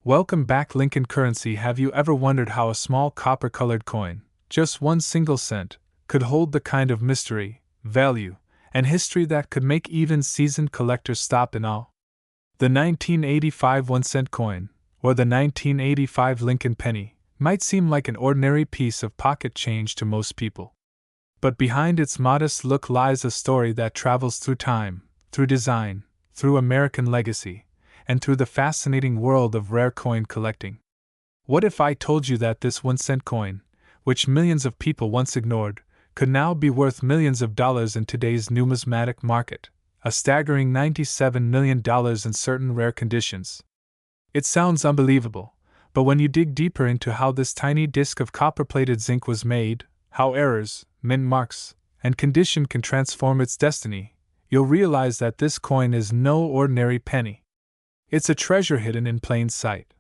Welcome back, Lincoln Currency. Have you ever wondered how a small copper-colored coin, just 1 single cent, could hold the kind of mystery, value, and history that could make even seasoned collectors stop in awe? The 1985 1-cent coin, or the 1985 Lincoln penny, might seem like an ordinary piece of pocket change to most people. But behind its modest look lies a story that travels through time, through design, through American legacy, and through the fascinating world of rare coin collecting. What if I told you that this 1-cent coin, which millions of people once ignored, could now be worth millions of dollars in today's numismatic market, a staggering $97 million in certain rare conditions? It sounds unbelievable, but when you dig deeper into how this tiny disc of copper-plated zinc was made, how errors, mint marks, and condition can transform its destiny, you'll realize that this coin is no ordinary penny. It's a treasure hidden in plain sight.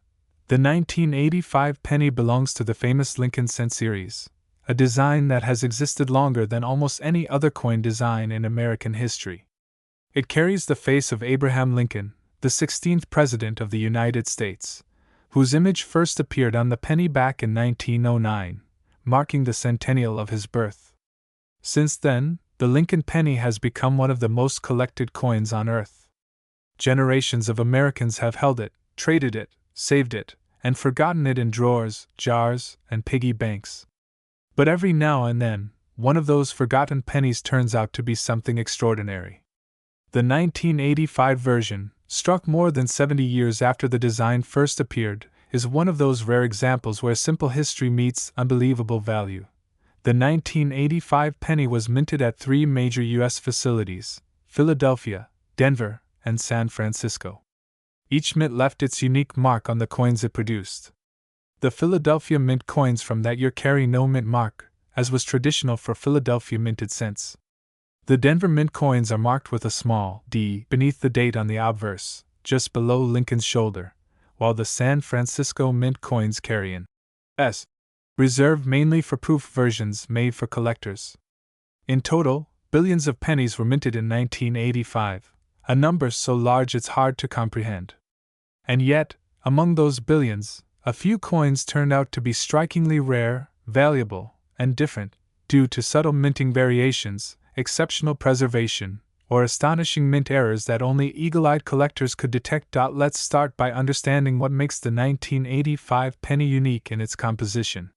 The 1985 penny belongs to the famous Lincoln cent series, a design that has existed longer than almost any other coin design in American history. It carries the face of Abraham Lincoln, the 16th President of the United States, whose image first appeared on the penny back in 1909, marking the centennial of his birth. Since then, the Lincoln penny has become one of the most collected coins on Earth. Generations of Americans have held it, traded it, saved it, and forgotten it in drawers, jars, and piggy banks. But every now and then, one of those forgotten pennies turns out to be something extraordinary. The 1985 version, struck more than 70 years after the design first appeared, is one of those rare examples where simple history meets unbelievable value. The 1985 penny was minted at 3 major U.S. facilities: Philadelphia, Denver, and San Francisco. Each mint left its unique mark on the coins it produced. The Philadelphia mint coins from that year carry no mint mark, as was traditional for Philadelphia minted cents. The Denver mint coins are marked with a small D beneath the date on the obverse, just below Lincoln's shoulder, while the San Francisco mint coins carry an S, reserved mainly for proof versions made for collectors. In total, billions of pennies were minted in 1985, a number so large it's hard to comprehend. And yet, among those billions, a few coins turned out to be strikingly rare, valuable, and different, due to subtle minting variations, exceptional preservation, or astonishing mint errors that only eagle-eyed collectors could detect. Let's start by understanding what makes the 1985 penny unique in its composition.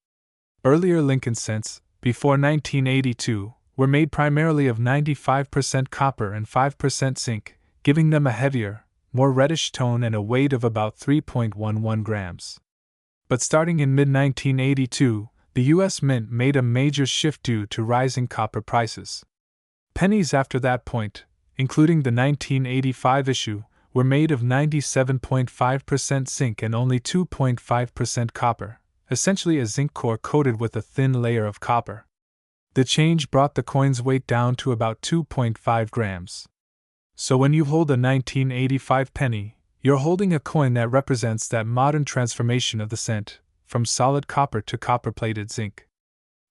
Earlier Lincoln cents, before 1982, were made primarily of 95% copper and 5% zinc, giving them a heavier, more reddish tone and a weight of about 3.11 grams. But starting in mid-1982, the U.S. Mint made a major shift due to rising copper prices. Pennies after that point, including the 1985 issue, were made of 97.5% zinc and only 2.5% copper, essentially a zinc core coated with a thin layer of copper. The change brought the coin's weight down to about 2.5 grams. So when you hold a 1985 penny, you're holding a coin that represents that modern transformation of the cent, from solid copper to copper-plated zinc.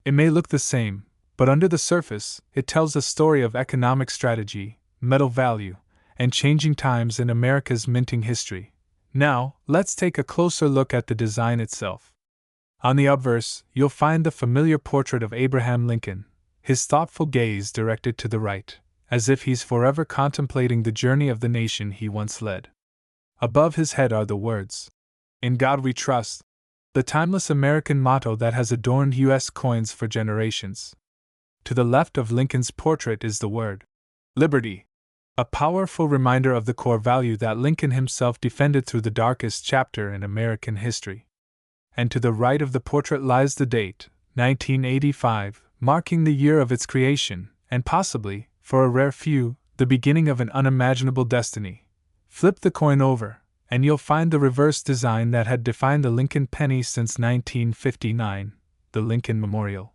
It may look the same, but under the surface, it tells a story of economic strategy, metal value, and changing times in America's minting history. Now, let's take a closer look at the design itself. On the obverse, you'll find the familiar portrait of Abraham Lincoln, his thoughtful gaze directed to the right, as if he's forever contemplating the journey of the nation he once led. Above his head are the words, "In God We Trust," the timeless American motto that has adorned U.S. coins for generations. To the left of Lincoln's portrait is the word, "Liberty," a powerful reminder of the core value that Lincoln himself defended through the darkest chapter in American history. And to the right of the portrait lies the date, 1985, marking the year of its creation, and possibly, for a rare few, the beginning of an unimaginable destiny. Flip the coin over, and you'll find the reverse design that had defined the Lincoln penny since 1959, the Lincoln Memorial.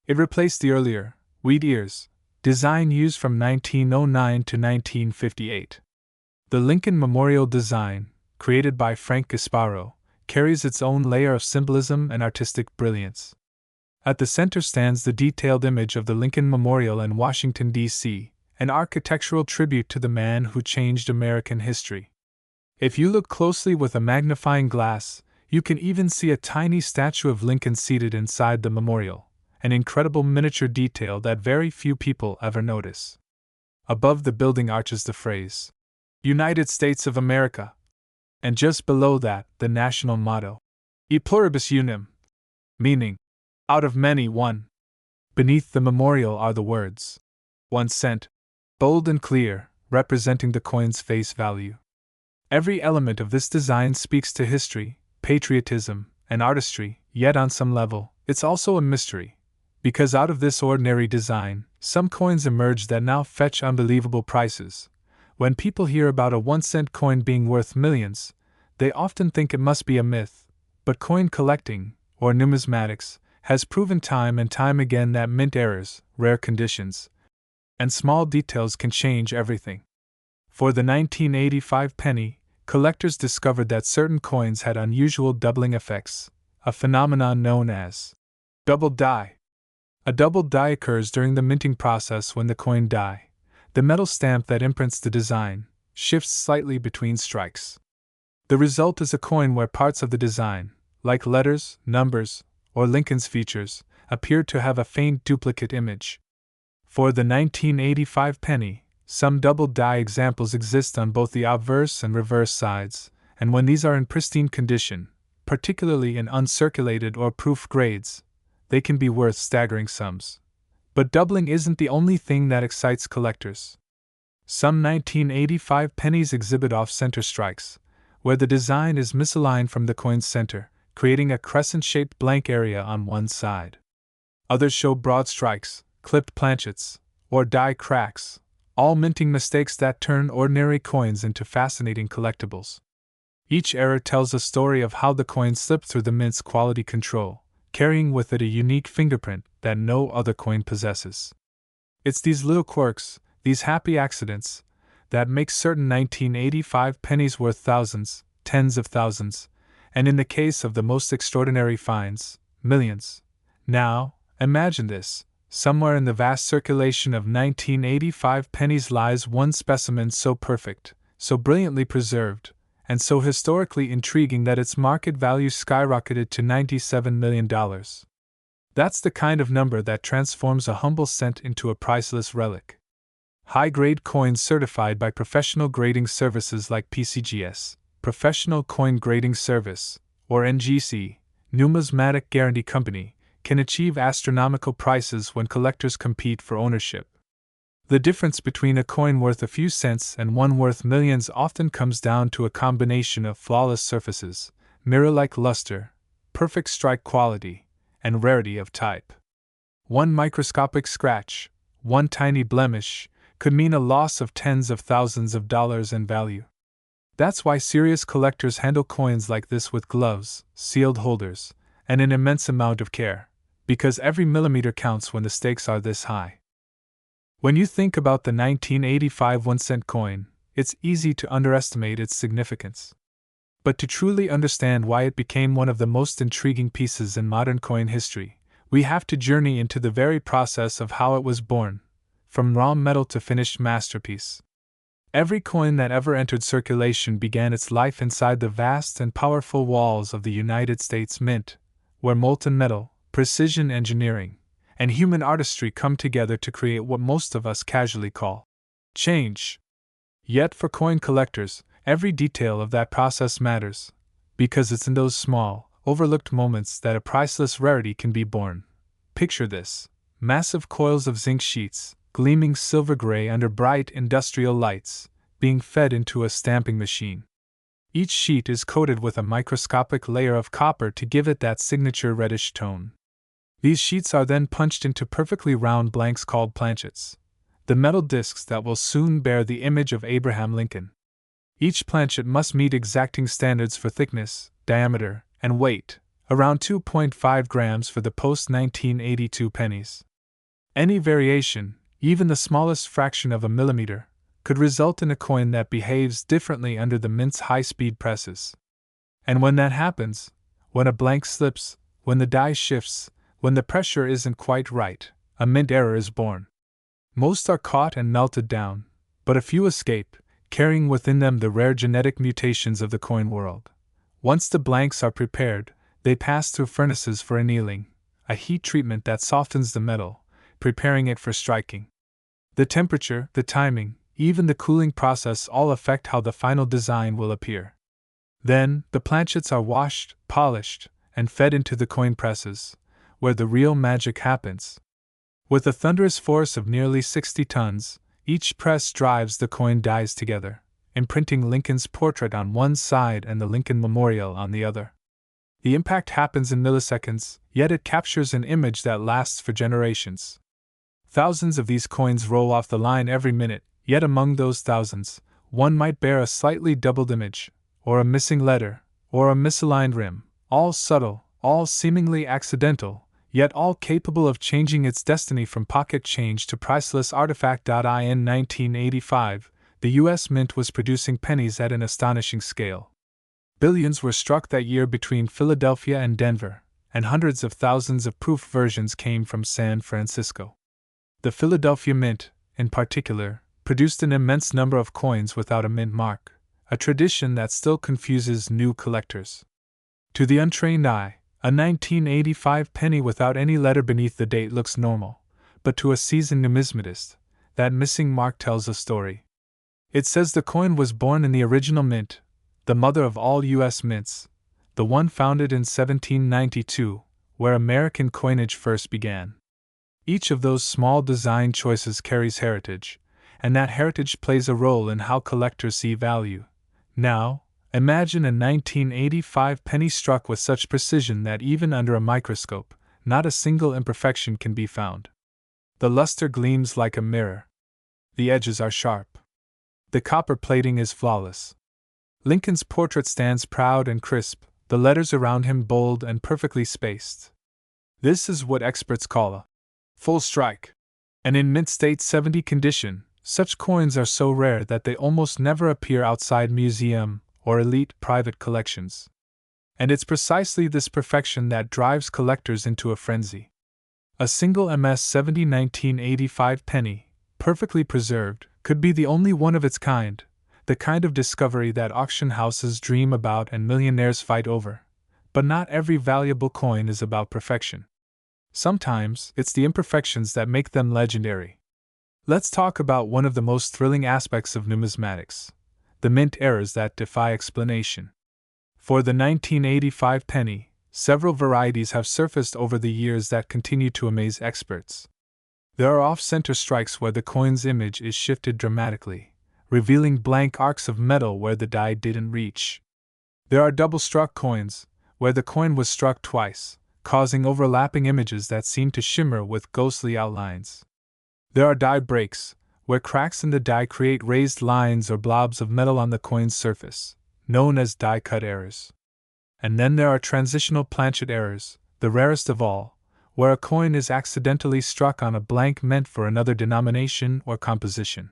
It replaced the earlier, wheat ears, design used from 1909 to 1958. The Lincoln Memorial design, created by Frank Gasparo, carries its own layer of symbolism and artistic brilliance. At the center stands the detailed image of the Lincoln Memorial in Washington, D.C., an architectural tribute to the man who changed American history. If you look closely with a magnifying glass, you can even see a tiny statue of Lincoln seated inside the memorial, an incredible miniature detail that very few people ever notice. Above the building arches the phrase, United States of America, and just below that, the national motto, E pluribus unum, meaning, out of many, one. Beneath the memorial are the words, 1 cent, bold and clear, representing the coin's face value. Every element of this design speaks to history, patriotism, and artistry, yet on some level, it's also a mystery, because out of this ordinary design, some coins emerge that now fetch unbelievable prices. When people hear about a 1-cent coin being worth millions, they often think it must be a myth, but coin collecting, or numismatics, has proven time and time again that mint errors, rare conditions, and small details can change everything. For the 1985 penny, collectors discovered that certain coins had unusual doubling effects, a phenomenon known as double die. A double die occurs during the minting process when the coin die, the metal stamp that imprints the design, shifts slightly between strikes. The result is a coin where parts of the design, like letters, numbers, or Lincoln's features, appear to have a faint duplicate image. For the 1985 penny, some double die examples exist on both the obverse and reverse sides, and when these are in pristine condition, particularly in uncirculated or proof grades, they can be worth staggering sums. But doubling isn't the only thing that excites collectors. Some 1985 pennies exhibit off-center strikes, where the design is misaligned from the coin's center, creating a crescent-shaped blank area on one side. Others show broad strikes, clipped planchets, or die cracks, all minting mistakes that turn ordinary coins into fascinating collectibles. Each error tells a story of how the coin slipped through the mint's quality control, carrying with it a unique fingerprint that no other coin possesses. It's these little quirks, these happy accidents, that make certain 1985 pennies worth thousands, tens of thousands, and in the case of the most extraordinary finds, millions. Now, imagine this. Somewhere in the vast circulation of 1985 pennies lies one specimen so perfect, so brilliantly preserved, and so historically intriguing that its market value skyrocketed to $97 million. That's the kind of number that transforms a humble cent into a priceless relic. High-grade coins certified by professional grading services like PCGS, Professional Coin Grading Service, or NGC, Numismatic Guarantee Company, can achieve astronomical prices when collectors compete for ownership. The difference between a coin worth a few cents and one worth millions often comes down to a combination of flawless surfaces, mirror-like luster, perfect strike quality, and rarity of type. One microscopic scratch, one tiny blemish, could mean a loss of tens of thousands of dollars in value. That's why serious collectors handle coins like this with gloves, sealed holders, and an immense amount of care, because every millimeter counts when the stakes are this high. When you think about the 1985 1-cent coin, it's easy to underestimate its significance. But to truly understand why it became one of the most intriguing pieces in modern coin history, we have to journey into the very process of how it was born, from raw metal to finished masterpiece. Every coin that ever entered circulation began its life inside the vast and powerful walls of the United States Mint, where molten metal, precision engineering, and human artistry come together to create what most of us casually call change. Yet for coin collectors, every detail of that process matters, because it's in those small, overlooked moments that a priceless rarity can be born. Picture this: massive coils of zinc sheets, gleaming silver gray under bright industrial lights, being fed into a stamping machine. Each sheet is coated with a microscopic layer of copper to give it that signature reddish tone. These sheets are then punched into perfectly round blanks called planchets, the metal discs that will soon bear the image of Abraham Lincoln. Each planchet must meet exacting standards for thickness, diameter, and weight, around 2.5 grams for the post-1982 pennies. Any variation, even the smallest fraction of a millimeter, could result in a coin that behaves differently under the mint's high-speed presses. And when that happens, when a blank slips, when the die shifts, when the pressure isn't quite right, a mint error is born. Most are caught and melted down, but a few escape, carrying within them the rare genetic mutations of the coin world. Once the blanks are prepared, they pass through furnaces for annealing, a heat treatment that softens the metal, preparing it for striking. The temperature, the timing, even the cooling process all affect how the final design will appear. Then, the planchets are washed, polished, and fed into the coin presses, where the real magic happens. With a thunderous force of nearly 60 tons, each press drives the coin dies together, imprinting Lincoln's portrait on one side and the Lincoln Memorial on the other. The impact happens in milliseconds, yet it captures an image that lasts for generations. Thousands of these coins roll off the line every minute, yet among those thousands, one might bear a slightly doubled image, or a missing letter, or a misaligned rim, all subtle, all seemingly accidental, yet all capable of changing its destiny from pocket change to priceless artifact. In 1985, the U.S. Mint was producing pennies at an astonishing scale. Billions were struck that year between Philadelphia and Denver, and hundreds of thousands of proof versions came from San Francisco. The Philadelphia Mint, in particular, produced an immense number of coins without a mint mark, a tradition that still confuses new collectors. To the untrained eye, a 1985 penny without any letter beneath the date looks normal, but to a seasoned numismatist, that missing mark tells a story. It says the coin was born in the original mint, the mother of all U.S. mints, the one founded in 1792, where American coinage first began. Each of those small design choices carries heritage, and that heritage plays a role in how collectors see value. Now, imagine a 1985 penny struck with such precision that even under a microscope, not a single imperfection can be found. The luster gleams like a mirror. The edges are sharp. The copper plating is flawless. Lincoln's portrait stands proud and crisp, the letters around him bold and perfectly spaced. This is what experts call a full strike. And in mint state 70 condition, such coins are so rare that they almost never appear outside museum or elite private collections. And it's precisely this perfection that drives collectors into a frenzy. A single MS-70 1985 penny, perfectly preserved, could be the only one of its kind, the kind of discovery that auction houses dream about and millionaires fight over. But not every valuable coin is about perfection. Sometimes, it's the imperfections that make them legendary. Let's talk about one of the most thrilling aspects of numismatics: the mint errors that defy explanation. For the 1985 penny, several varieties have surfaced over the years that continue to amaze experts. There are off-center strikes where the coin's image is shifted dramatically, revealing blank arcs of metal where the die didn't reach. There are double-struck coins, where the coin was struck twice, causing overlapping images that seem to shimmer with ghostly outlines. There are die breaks, where cracks in the die create raised lines or blobs of metal on the coin's surface, known as die-cut errors. And then there are transitional planchet errors, the rarest of all, where a coin is accidentally struck on a blank meant for another denomination or composition.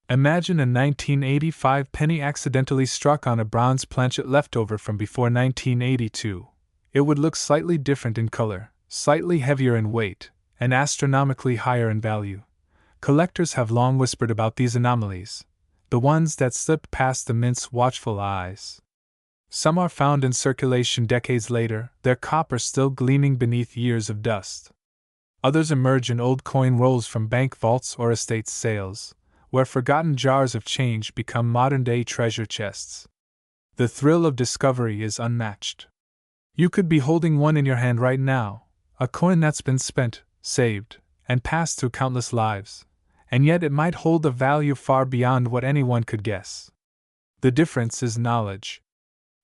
Imagine a 1985 penny accidentally struck on a bronze planchet leftover from before 1982. It would look slightly different in color, slightly heavier in weight, and astronomically higher in value. Collectors have long whispered about these anomalies, the ones that slipped past the mint's watchful eyes. Some are found in circulation decades later, their copper still gleaming beneath years of dust. Others emerge in old coin rolls from bank vaults or estate sales, where forgotten jars of change become modern-day treasure chests. The thrill of discovery is unmatched. You could be holding one in your hand right now, a coin that's been spent, saved, and passed through countless lives, and yet it might hold a value far beyond what anyone could guess. The difference is knowledge.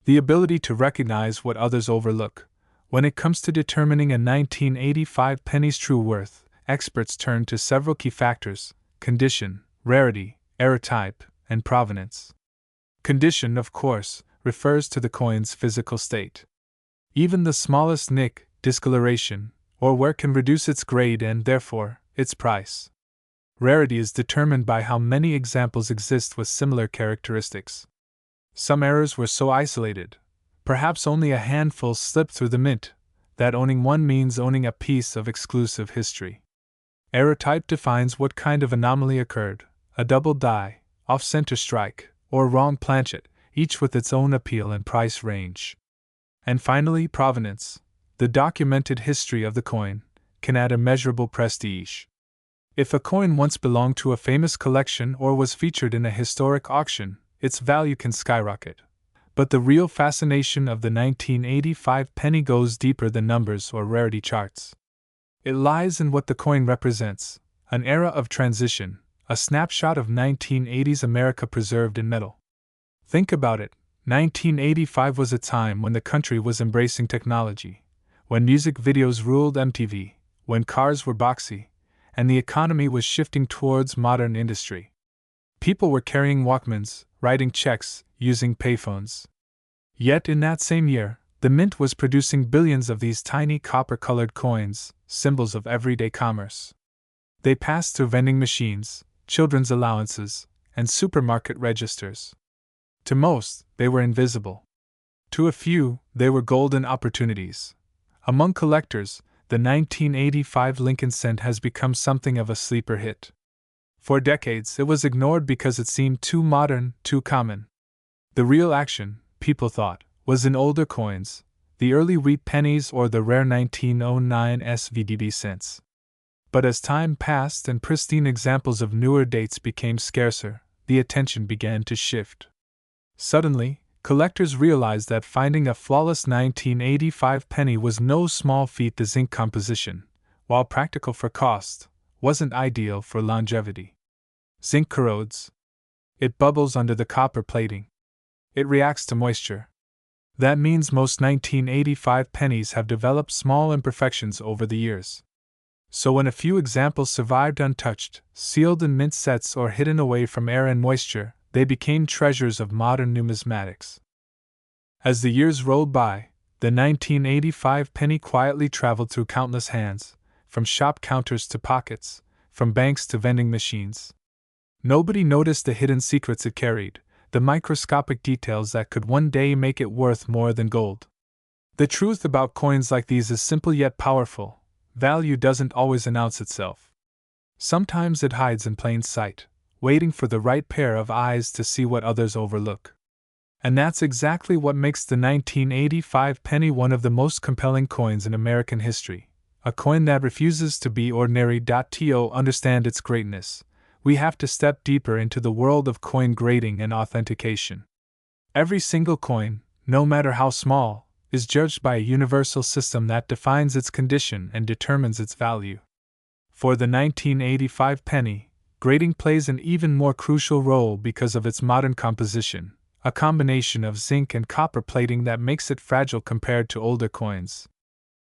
The ability to recognize what others overlook. When it comes to determining a 1985 penny's true worth, experts turn to several key factors: condition, rarity, error type, and provenance. Condition, of course, refers to the coin's physical state. Even the smallest nick, discoloration, or wear can reduce its grade and, therefore, its price. Rarity is determined by how many examples exist with similar characteristics. Some errors were so isolated, perhaps only a handful slipped through the mint, that owning one means owning a piece of exclusive history. Error type defines what kind of anomaly occurred: a double die, off-center strike, or wrong planchet, each with its own appeal and price range. And finally, provenance, the documented history of the coin, can add immeasurable prestige. If a coin once belonged to a famous collection or was featured in a historic auction, its value can skyrocket. But the real fascination of the 1985 penny goes deeper than numbers or rarity charts. It lies in what the coin represents, an era of transition, a snapshot of 1980s America preserved in metal. Think about it, 1985 was a time when the country was embracing technology, when music videos ruled MTV, when cars were boxy, and the economy was shifting towards modern industry. People were carrying Walkmans, writing checks, using payphones. Yet in that same year, the mint was producing billions of these tiny copper-colored coins, symbols of everyday commerce. They passed through vending machines, children's allowances, and supermarket registers. To most, they were invisible. To a few, they were golden opportunities. Among collectors, the 1985 Lincoln cent has become something of a sleeper hit. For decades, it was ignored because it seemed too modern, too common. The real action, people thought, was in older coins, the early wheat pennies or the rare 1909 SVDB cents. But as time passed and pristine examples of newer dates became scarcer, the attention began to shift. Suddenly, collectors realized that finding a flawless 1985 penny was no small feat. The zinc composition, while practical for cost, wasn't ideal for longevity. Zinc corrodes. It bubbles under the copper plating. It reacts to moisture. That means most 1985 pennies have developed small imperfections over the years. So when a few examples survived untouched, sealed in mint sets or hidden away from air and moisture, they became treasures of modern numismatics. As the years rolled by, the 1985 penny quietly traveled through countless hands, from shop counters to pockets, from banks to vending machines. Nobody noticed the hidden secrets it carried, the microscopic details that could one day make it worth more than gold. The truth about coins like these is simple yet powerful. Value doesn't always announce itself. Sometimes it hides in plain sight, waiting for the right pair of eyes to see what others overlook. And that's exactly what makes the 1985 penny one of the most compelling coins in American history, a coin that refuses to be ordinary. To understand its greatness, we have to step deeper into the world of coin grading and authentication. Every single coin, no matter how small, is judged by a universal system that defines its condition and determines its value. For the 1985 penny, grading plays an even more crucial role because of its modern composition, a combination of zinc and copper plating that makes it fragile compared to older coins.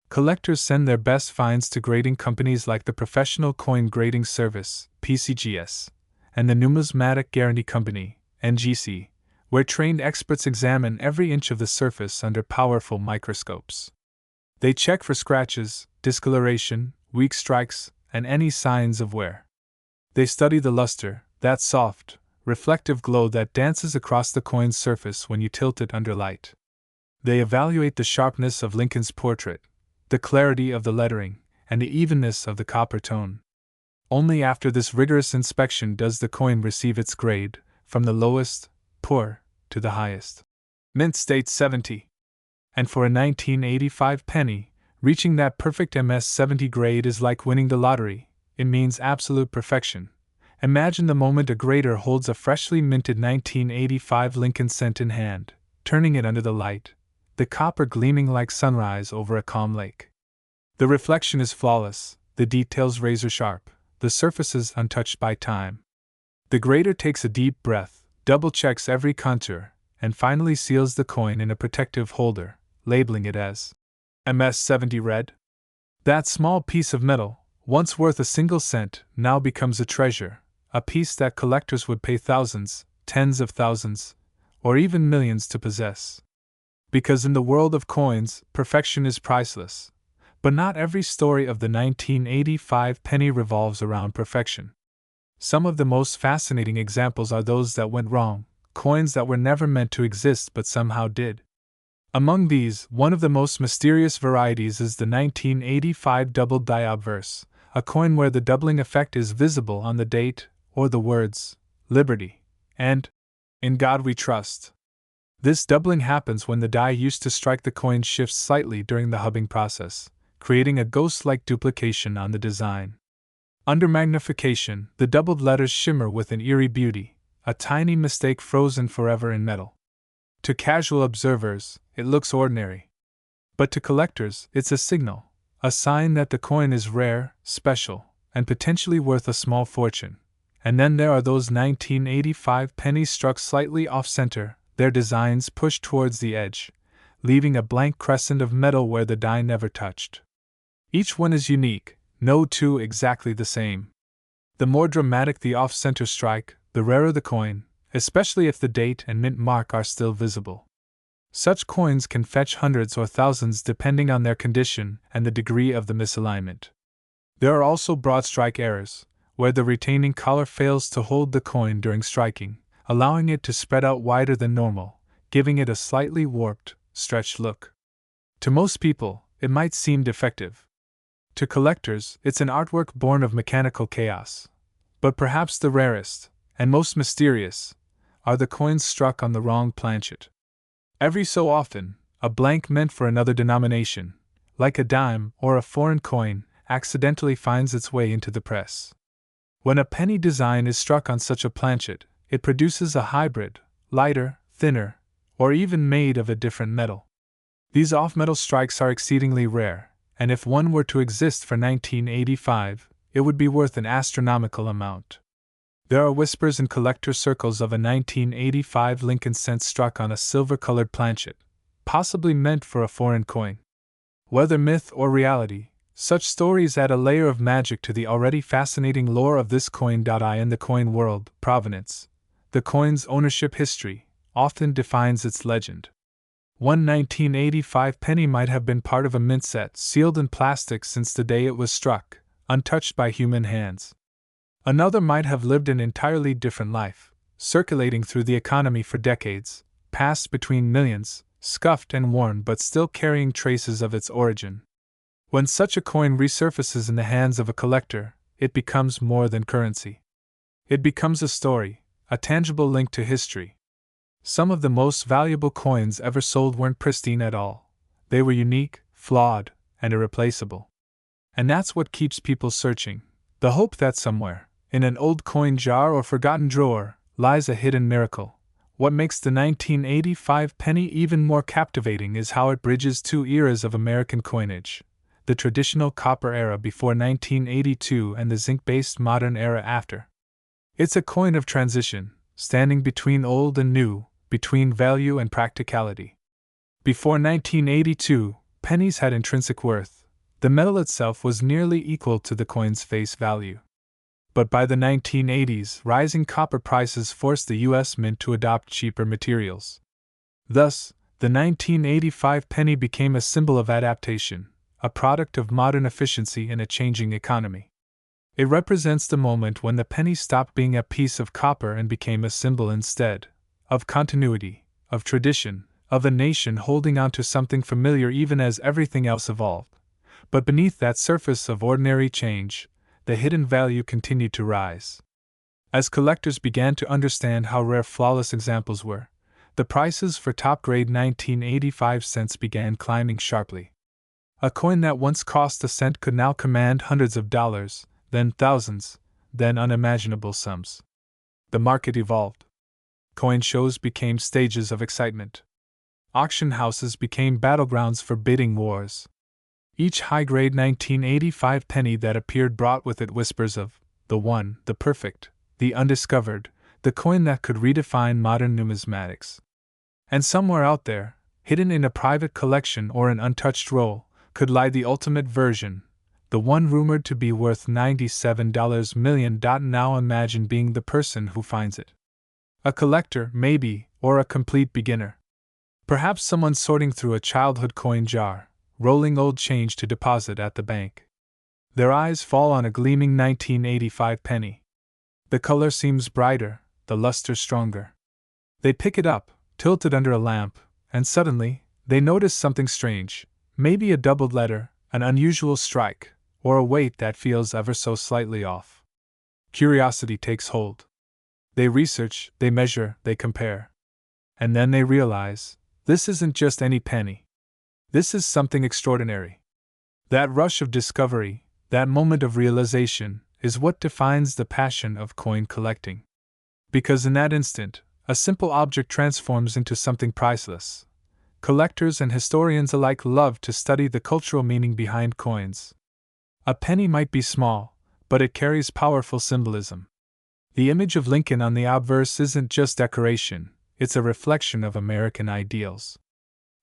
Collectors send their best finds to grading companies like the Professional Coin Grading Service, PCGS, and the Numismatic Guarantee Company, NGC, where trained experts examine every inch of the surface under powerful microscopes. They check for scratches, discoloration, weak strikes, and any signs of wear. They study the luster, that soft, reflective glow that dances across the coin's surface when you tilt it under light. They evaluate the sharpness of Lincoln's portrait, the clarity of the lettering, and the evenness of the copper tone. Only after this rigorous inspection does the coin receive its grade, from the lowest, poor, to the highest. Mint state 70. And for a 1985 penny, reaching that perfect MS-70 grade is like winning the lottery. It means absolute perfection. Imagine the moment a grader holds a freshly minted 1985 Lincoln cent in hand, turning it under the light, the copper gleaming like sunrise over a calm lake. The reflection is flawless, the details razor sharp, the surfaces untouched by time. The grader takes a deep breath, double-checks every contour, and finally seals the coin in a protective holder, labeling it as MS-70 red. That small piece of metal, once worth a single cent, now becomes a treasure, a piece that collectors would pay thousands, tens of thousands, or even millions to possess. Because in the world of coins, perfection is priceless. But not every story of the 1985 penny revolves around perfection. Some of the most fascinating examples are those that went wrong, coins that were never meant to exist but somehow did. Among these, one of the most mysterious varieties is the 1985 doubled die obverse, a coin where the doubling effect is visible on the date, or the words, Liberty, and "In God We Trust." This doubling happens when the die used to strike the coin shifts slightly during the hubbing process, creating a ghost-like duplication on the design. Under magnification, the doubled letters shimmer with an eerie beauty, a tiny mistake frozen forever in metal. To casual observers, it looks ordinary. But to collectors, it's a signal, a sign that the coin is rare, special, and potentially worth a small fortune. And then there are those 1985 pennies struck slightly off-center, their designs pushed towards the edge, leaving a blank crescent of metal where the die never touched. Each one is unique, no two exactly the same. The more dramatic the off-center strike, the rarer the coin, especially if the date and mint mark are still visible. Such coins can fetch hundreds or thousands depending on their condition and the degree of the misalignment. There are also broad strike errors, where the retaining collar fails to hold the coin during striking, allowing it to spread out wider than normal, giving it a slightly warped, stretched look. To most people, it might seem defective. To collectors, it's an artwork born of mechanical chaos. But perhaps the rarest, and most mysterious, are the coins struck on the wrong planchet. Every so often, a blank meant for another denomination, like a dime or a foreign coin, accidentally finds its way into the press. When a penny design is struck on such a planchet, it produces a hybrid, lighter, thinner, or even made of a different metal. These off-metal strikes are exceedingly rare, and if one were to exist for 1985, it would be worth an astronomical amount. There are whispers in collector circles of a 1985 Lincoln cent struck on a silver-colored planchet, possibly meant for a foreign coin. Whether myth or reality, such stories add a layer of magic to the already fascinating lore of this coin. In the coin world, provenance, the coin's ownership history, often defines its legend. One 1985 penny might have been part of a mint set sealed in plastic since the day it was struck, untouched by human hands. Another might have lived an entirely different life, circulating through the economy for decades, passed between millions, scuffed and worn but still carrying traces of its origin. When such a coin resurfaces in the hands of a collector, it becomes more than currency. It becomes a story, a tangible link to history. Some of the most valuable coins ever sold weren't pristine at all. They were unique, flawed, and irreplaceable. And that's what keeps people searching, the hope that somewhere, in an old coin jar or forgotten drawer, lies a hidden miracle. What makes the 1985 penny even more captivating is how it bridges two eras of American coinage: the traditional copper era before 1982 and the zinc-based modern era after. It's a coin of transition, standing between old and new, between value and practicality. Before 1982, pennies had intrinsic worth. The metal itself was nearly equal to the coin's face value. But by the 1980s, rising copper prices forced the U.S. Mint to adopt cheaper materials. Thus, the 1985 penny became a symbol of adaptation, a product of modern efficiency in a changing economy. It represents the moment when the penny stopped being a piece of copper and became a symbol instead, of continuity, of tradition, of a nation holding on to something familiar even as everything else evolved. But beneath that surface of ordinary change, the hidden value continued to rise. As collectors began to understand how rare flawless examples were, the prices for top-grade 1985 cents began climbing sharply. A coin that once cost a cent could now command hundreds of dollars, then thousands, then unimaginable sums. The market evolved. Coin shows became stages of excitement. Auction houses became battlegrounds for bidding wars. Each high-grade 1985 penny that appeared brought with it whispers of the one, the perfect, the undiscovered, the coin that could redefine modern numismatics. And somewhere out there, hidden in a private collection or an untouched roll, could lie the ultimate version, the one rumored to be worth $97 million. Now imagine being the person who finds it. A collector, maybe, or a complete beginner. Perhaps someone sorting through a childhood coin jar, rolling old change to deposit at the bank. Their eyes fall on a gleaming 1985 penny. The color seems brighter, the luster stronger. They pick it up, tilt it under a lamp, and suddenly, they notice something strange, maybe a doubled letter, an unusual strike, or a weight that feels ever so slightly off. Curiosity takes hold. They research, they measure, they compare. And then they realize, this isn't just any penny. This is something extraordinary. That rush of discovery, that moment of realization, is what defines the passion of coin collecting. Because in that instant, a simple object transforms into something priceless. Collectors and historians alike love to study the cultural meaning behind coins. A penny might be small, but it carries powerful symbolism. The image of Lincoln on the obverse isn't just decoration, it's a reflection of American ideals.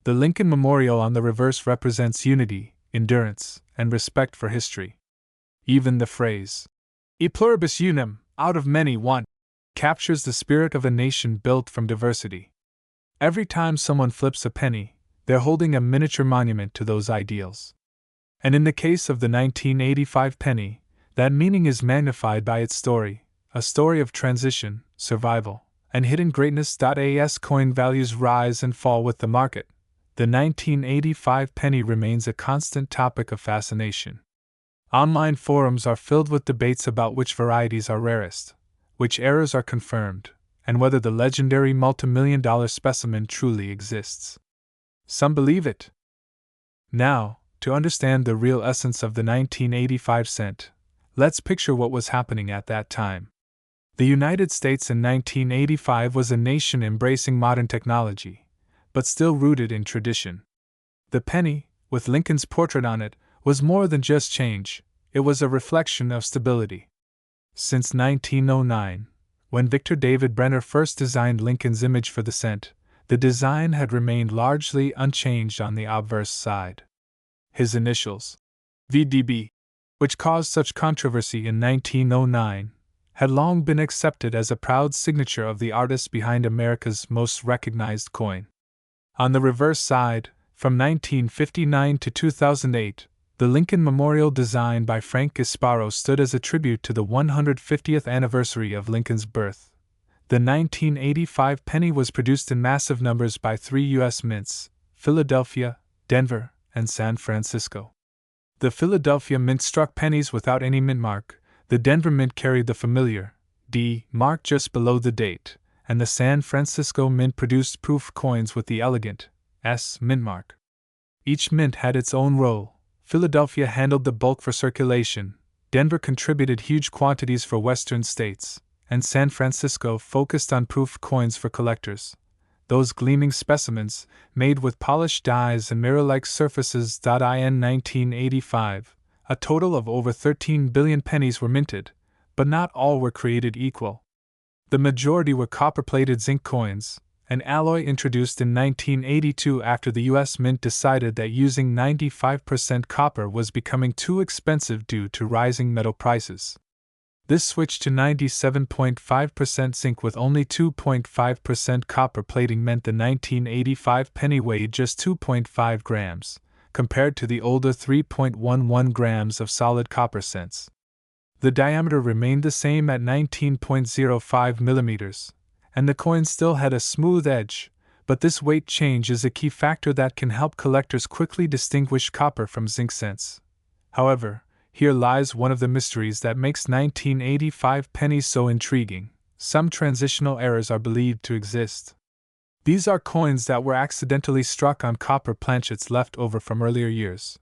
The Lincoln Memorial on the reverse represents unity, endurance, and respect for history. Even the phrase, e pluribus unum, out of many one, captures the spirit of a nation built from diversity. Every time someone flips a penny, they're holding a miniature monument to those ideals. And in the case of the 1985 penny, that meaning is magnified by its story, a story of transition, survival, and hidden greatness. As coin values rise and fall with the market, the 1985 penny remains a constant topic of fascination. Online forums are filled with debates about which varieties are rarest, which errors are confirmed, and whether the legendary multimillion-dollar specimen truly exists. Some believe it. Now, to understand the real essence of the 1985 cent, let's picture what was happening at that time. The United States in 1985 was a nation embracing modern technology, but still rooted in tradition. The penny, with Lincoln's portrait on it, was more than just change, it was a reflection of stability. Since 1909, when Victor David Brenner first designed Lincoln's image for the cent, the design had remained largely unchanged on the obverse side. His initials, VDB, which caused such controversy in 1909, had long been accepted as a proud signature of the artist behind America's most recognized coin. On the reverse side, from 1959 to 2008, the Lincoln Memorial designed by Frank Gasparo stood as a tribute to the 150th anniversary of Lincoln's birth. The 1985 penny was produced in massive numbers by 3 U.S. mints, Philadelphia, Denver, and San Francisco. The Philadelphia Mint struck pennies without any mint mark, the Denver Mint carried the familiar D mark just below the date, and the San Francisco Mint produced proof coins with the elegant S mint mark. Each mint had its own role. Philadelphia handled the bulk for circulation, Denver contributed huge quantities for western states, and San Francisco focused on proof coins for collectors. Those gleaming specimens, made with polished dies and mirror-like surfaces. In 1985, a total of over 13 billion pennies were minted, but not all were created equal. The majority were copper-plated zinc coins, an alloy introduced in 1982 after the U.S. Mint decided that using 95% copper was becoming too expensive due to rising metal prices. This switch to 97.5% zinc with only 2.5% copper plating meant the 1985 penny weighed just 2.5 grams, compared to the older 3.11 grams of solid copper cents. The diameter remained the same at 19.05 millimeters, and the coin still had a smooth edge, but this weight change is a key factor that can help collectors quickly distinguish copper from zinc cents. However, here lies one of the mysteries that makes 1985 pennies so intriguing. Some transitional errors are believed to exist. These are coins that were accidentally struck on copper planchets left over from earlier years.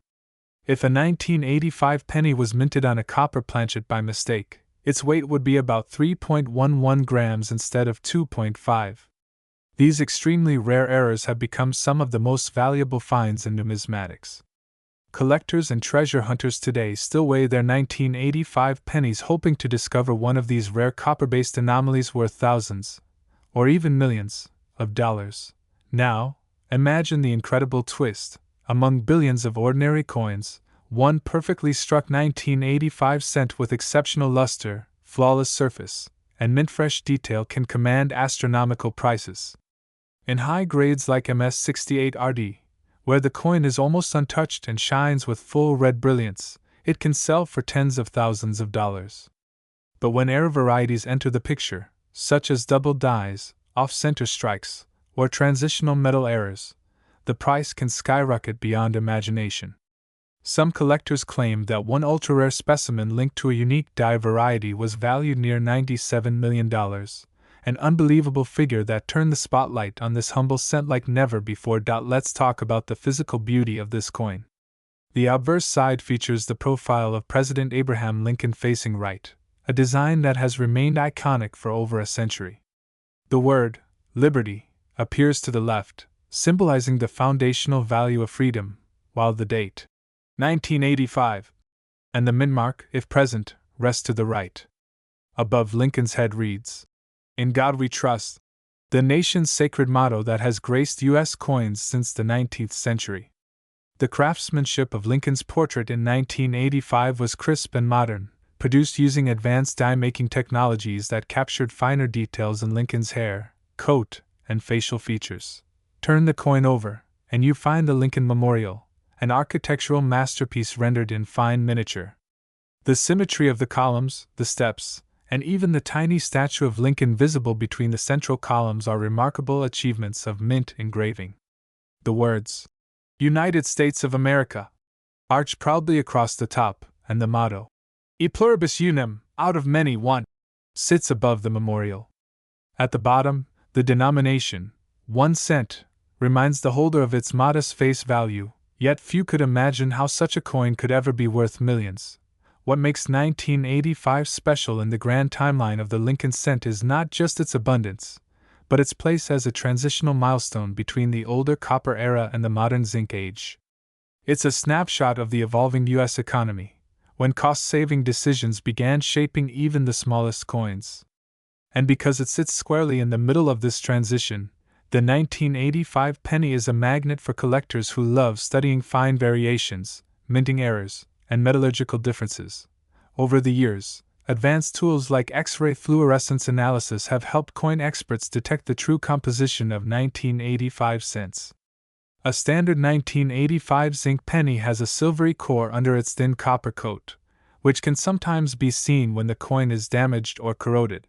If a 1985 penny was minted on a copper planchet by mistake, its weight would be about 3.11 grams instead of 2.5. These extremely rare errors have become some of the most valuable finds in numismatics. Collectors and treasure hunters today still weigh their 1985 pennies hoping to discover one of these rare copper-based anomalies worth thousands, or even millions, of dollars. Now, imagine the incredible twist. Among billions of ordinary coins, one perfectly struck 1985 cent with exceptional luster, flawless surface, and mint-fresh detail can command astronomical prices. In high grades like MS68RD, where the coin is almost untouched and shines with full red brilliance, it can sell for tens of thousands of dollars. But when rare varieties enter the picture, such as double dies, off-center strikes, or transitional metal errors, the price can skyrocket beyond imagination. Some collectors claim that one ultra-rare specimen linked to a unique die variety was valued near $97 million, an unbelievable figure that turned the spotlight on this humble cent like never before. Let's talk about the physical beauty of this coin. The obverse side features the profile of President Abraham Lincoln facing right, a design that has remained iconic for over a century. The word, liberty, appears to the left, symbolizing the foundational value of freedom, while the date, 1985, and the mint mark, if present, rest to the right. Above Lincoln's head reads, "In God We Trust," the nation's sacred motto that has graced U.S. coins since the 19th century. The craftsmanship of Lincoln's portrait in 1985 was crisp and modern, produced using advanced die-making technologies that captured finer details in Lincoln's hair, coat, and facial features. Turn the coin over, and you find the Lincoln Memorial, an architectural masterpiece rendered in fine miniature. The symmetry of the columns, the steps, and even the tiny statue of Lincoln visible between the central columns are remarkable achievements of mint engraving. The words, "United States of America," arch proudly across the top, and the motto, "E pluribus unum, out of many one," sits above the memorial. At the bottom, the denomination, 1 cent, reminds the holder of its modest face value, yet few could imagine how such a coin could ever be worth millions. What makes 1985 special in the grand timeline of the Lincoln cent is not just its abundance, but its place as a transitional milestone between the older copper era and the modern zinc age. It's a snapshot of the evolving U.S. economy, when cost-saving decisions began shaping even the smallest coins. And because it sits squarely in the middle of this transition, the 1985 penny is a magnet for collectors who love studying fine variations, minting errors, and metallurgical differences. Over the years, advanced tools like X-ray fluorescence analysis have helped coin experts detect the true composition of 1985 cents. A standard 1985 zinc penny has a silvery core under its thin copper coat, which can sometimes be seen when the coin is damaged or corroded.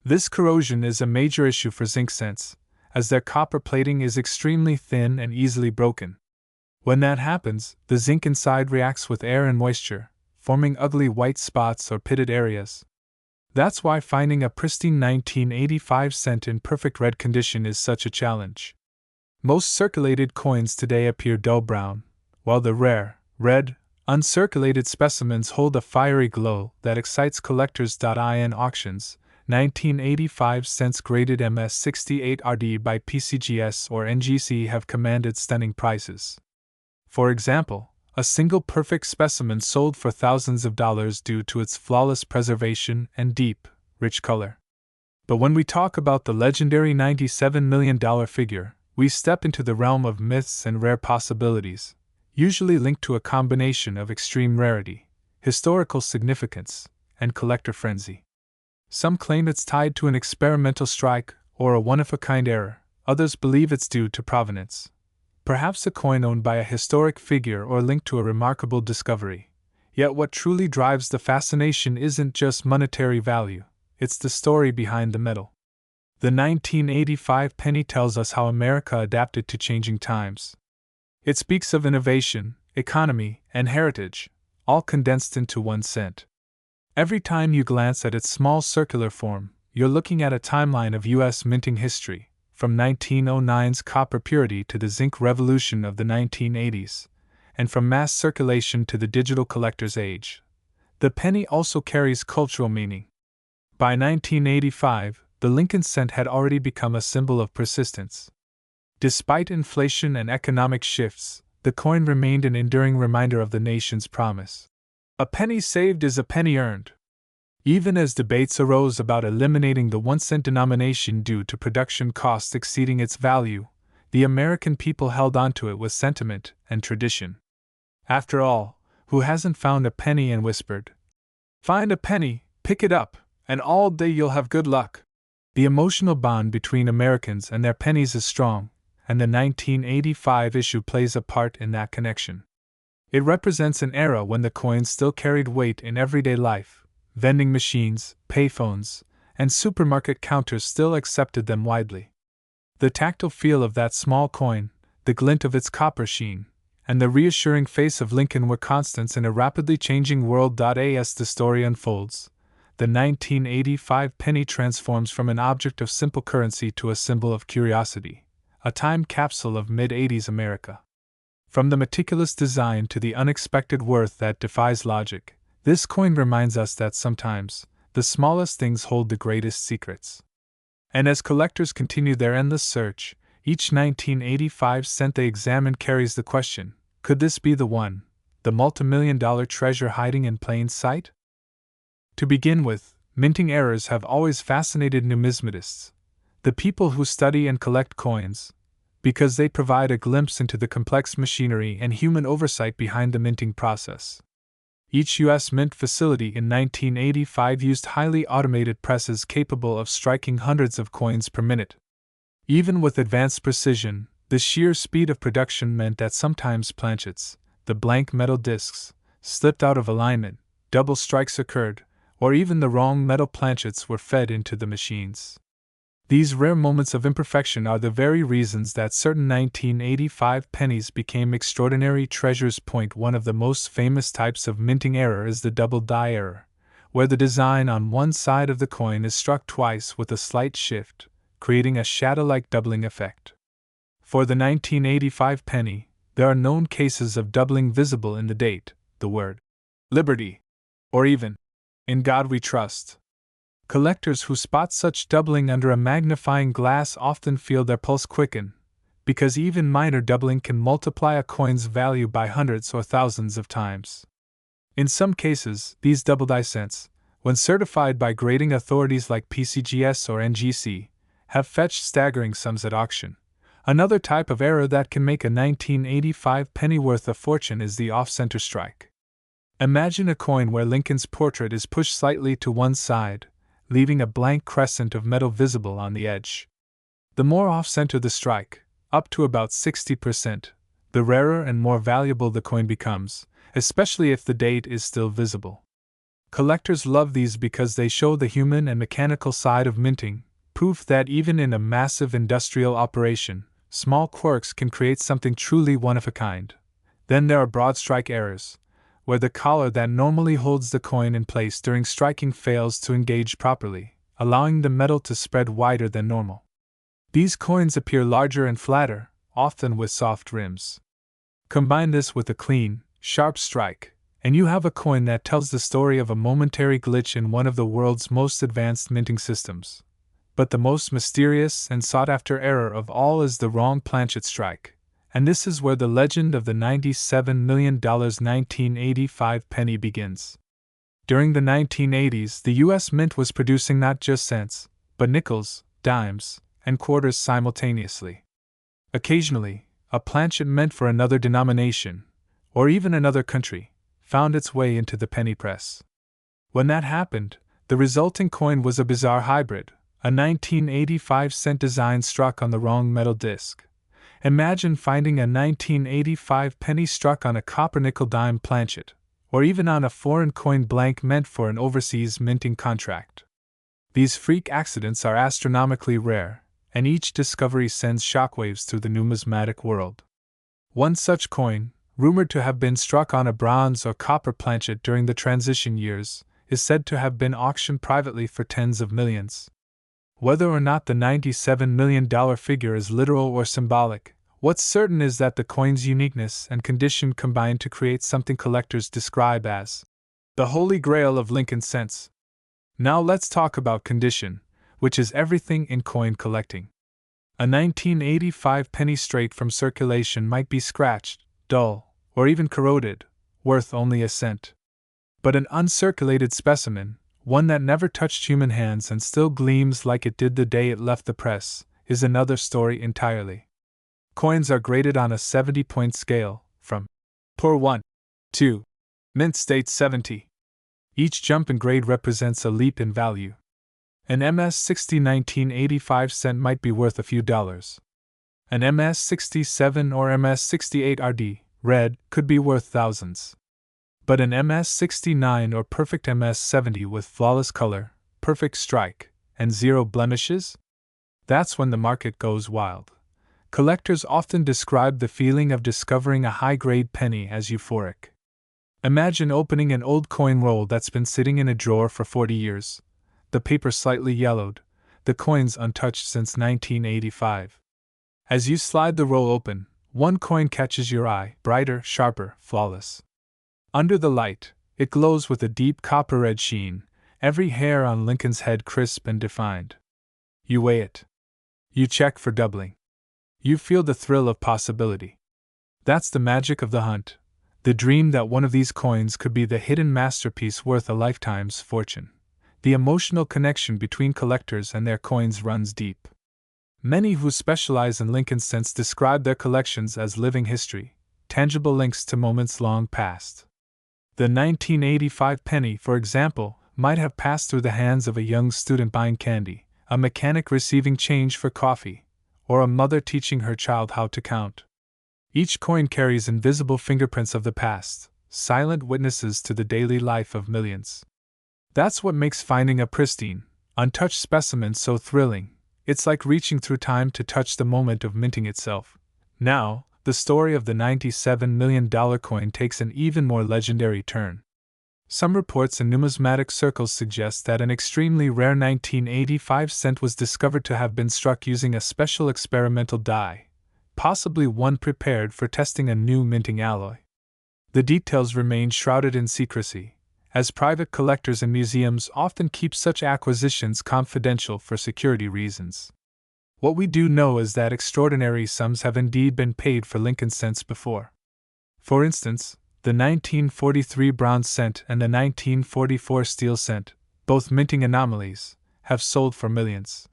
This corrosion is a major issue for zinc cents, as their copper plating is extremely thin and easily broken. When that happens, the zinc inside reacts with air and moisture, forming ugly white spots or pitted areas. That's why finding a pristine 1985 cent in perfect red condition is such a challenge. Most circulated coins today appear dull brown, while the rare, red, uncirculated specimens hold a fiery glow that excites collectors. In auctions, 1985 cents graded MS68RD by PCGS or NGC have commanded stunning prices. For example, a single perfect specimen sold for thousands of dollars due to its flawless preservation and deep, rich color. But when we talk about the legendary $97 million figure, we step into the realm of myths and rare possibilities, usually linked to a combination of extreme rarity, historical significance, and collector frenzy. Some claim it's tied to an experimental strike or a one-of-a-kind error, others believe it's due to provenance. Perhaps a coin owned by a historic figure or linked to a remarkable discovery. Yet what truly drives the fascination isn't just monetary value, it's the story behind the metal. The 1985 penny tells us how America adapted to changing times. It speaks of innovation, economy, and heritage, all condensed into 1 cent. Every time you glance at its small circular form, you're looking at a timeline of U.S. minting history, from 1909's copper purity to the zinc revolution of the 1980s, and from mass circulation to the digital collector's age. The penny also carries cultural meaning. By 1985, the Lincoln cent had already become a symbol of persistence. Despite inflation and economic shifts, the coin remained an enduring reminder of the nation's promise. A penny saved is a penny earned. Even as debates arose about eliminating the 1 cent denomination due to production costs exceeding its value, the American people held onto it with sentiment and tradition. After all, who hasn't found a penny and whispered, "Find a penny, pick it up, and all day you'll have good luck"? The emotional bond between Americans and their pennies is strong, and the 1985 issue plays a part in that connection. It represents an era when the coins still carried weight in everyday life. Vending machines, payphones, and supermarket counters still accepted them widely. The tactile feel of that small coin, the glint of its copper sheen, and the reassuring face of Lincoln were constants in a rapidly changing world. As the story unfolds, the 1985 penny transforms from an object of simple currency to a symbol of curiosity, a time capsule of mid-80s America. From the meticulous design to the unexpected worth that defies logic, this coin reminds us that sometimes, the smallest things hold the greatest secrets. And as collectors continue their endless search, each 1985 cent they examine carries the question, could this be the one, the multimillion-dollar treasure hiding in plain sight? To begin with, minting errors have always fascinated numismatists, the people who study and collect coins, because they provide a glimpse into the complex machinery and human oversight behind the minting process. Each U.S. mint facility in 1985 used highly automated presses capable of striking hundreds of coins per minute. Even with advanced precision, the sheer speed of production meant that sometimes planchets, the blank metal discs, slipped out of alignment, double strikes occurred, or even the wrong metal planchets were fed into the machines. These rare moments of imperfection are the very reasons that certain 1985 pennies became extraordinary treasures. One of the most famous types of minting error is the double die error, where the design on one side of the coin is struck twice with a slight shift, creating a shadow-like doubling effect. For the 1985 penny, there are known cases of doubling visible in the date, the word liberty, or even in God we trust. Collectors who spot such doubling under a magnifying glass often feel their pulse quicken, because even minor doubling can multiply a coin's value by hundreds or thousands of times. In some cases, these double die cents, when certified by grading authorities like PCGS or NGC, have fetched staggering sums at auction. Another type of error that can make a 1985 penny worth a fortune is the off-center strike. Imagine a coin where Lincoln's portrait is pushed slightly to one side, leaving a blank crescent of metal visible on the edge. The more off-center the strike, up to about 60%, the rarer and more valuable the coin becomes, especially if the date is still visible. Collectors love these because they show the human and mechanical side of minting, proof that even in a massive industrial operation, small quirks can create something truly one-of-a-kind. Then there are broad strike errors, where the collar that normally holds the coin in place during striking fails to engage properly, allowing the metal to spread wider than normal. These coins appear larger and flatter, often with soft rims. Combine this with a clean, sharp strike, and you have a coin that tells the story of a momentary glitch in one of the world's most advanced minting systems. But the most mysterious and sought-after error of all is the wrong planchet strike. And this is where the legend of the $97 million 1985 penny begins. During the 1980s, the U.S. Mint was producing not just cents, but nickels, dimes, and quarters simultaneously. Occasionally, a planchet meant for another denomination, or even another country, found its way into the penny press. When that happened, the resulting coin was a bizarre hybrid, a 1985 cent design struck on the wrong metal disc. Imagine finding a 1985 penny struck on a copper nickel dime planchet, or even on a foreign coin blank meant for an overseas minting contract. These freak accidents are astronomically rare, and each discovery sends shockwaves through the numismatic world. One such coin, rumored to have been struck on a bronze or copper planchet during the transition years, is said to have been auctioned privately for tens of millions. Whether or not the $97 million figure is literal or symbolic, what's certain is that the coin's uniqueness and condition combine to create something collectors describe as the holy grail of Lincoln cents. Now let's talk about condition, which is everything in coin collecting. A 1985 penny straight from circulation might be scratched, dull, or even corroded, worth only a cent. But an uncirculated specimen, one that never touched human hands and still gleams like it did the day it left the press, is another story entirely. Coins are graded on a 70-point scale, from poor 1 to mint state 70. Each jump in grade represents a leap in value. An MS-60 1985 cent might be worth a few dollars. An MS-67 or MS-68 RD, red, could be worth thousands. But an MS-69 or perfect MS-70 with flawless color, perfect strike, and zero blemishes? That's when the market goes wild. Collectors often describe the feeling of discovering a high-grade penny as euphoric. Imagine opening an old coin roll that's been sitting in a drawer for 40 years. The paper slightly yellowed, the coins untouched since 1985. As you slide the roll open, one coin catches your eye, brighter, sharper, flawless. Under the light, it glows with a deep copper-red sheen, every hair on Lincoln's head crisp and defined. You weigh it. You check for doubling. You feel the thrill of possibility. That's the magic of the hunt, the dream that one of these coins could be the hidden masterpiece worth a lifetime's fortune. The emotional connection between collectors and their coins runs deep. Many who specialize in Lincoln cents describe their collections as living history, tangible links to moments long past. The 1985 penny, for example, might have passed through the hands of a young student buying candy, a mechanic receiving change for coffee, or a mother teaching her child how to count. Each coin carries invisible fingerprints of the past, silent witnesses to the daily life of millions. That's what makes finding a pristine, untouched specimen so thrilling. It's like reaching through time to touch the moment of minting itself. Now, the story of the $97 million coin takes an even more legendary turn. Some reports in numismatic circles suggest that an extremely rare 1985 cent was discovered to have been struck using a special experimental die, possibly one prepared for testing a new minting alloy. The details remain shrouded in secrecy, as private collectors and museums often keep such acquisitions confidential for security reasons. What we do know is that extraordinary sums have indeed been paid for Lincoln cents before. For instance, the 1943 bronze cent and the 1944 steel cent, both minting anomalies, have sold for millions.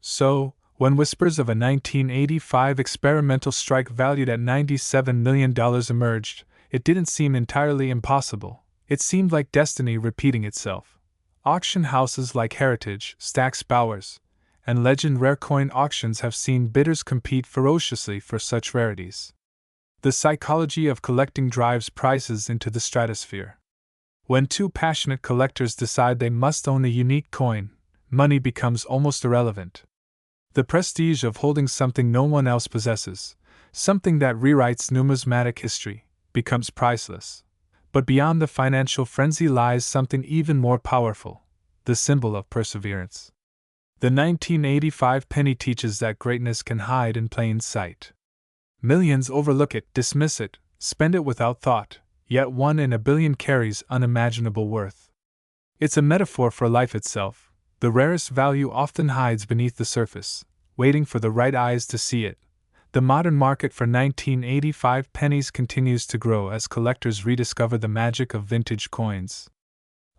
So, when whispers of a 1985 experimental strike valued at $97 million emerged, it didn't seem entirely impossible. It seemed like destiny repeating itself. Auction houses like Heritage, Stack's Bowers, and Legend Rare Coin auctions have seen bidders compete ferociously for such rarities. The psychology of collecting drives prices into the stratosphere. When two passionate collectors decide they must own a unique coin, money becomes almost irrelevant. The prestige of holding something no one else possesses, something that rewrites numismatic history, becomes priceless. But beyond the financial frenzy lies something even more powerful, the symbol of perseverance. The 1985 penny teaches that greatness can hide in plain sight. Millions overlook it, dismiss it, spend it without thought, yet 1 in a billion carries unimaginable worth. It's a metaphor for life itself. The rarest value often hides beneath the surface, waiting for the right eyes to see it. The modern market for 1985 pennies continues to grow as collectors rediscover the magic of vintage coins.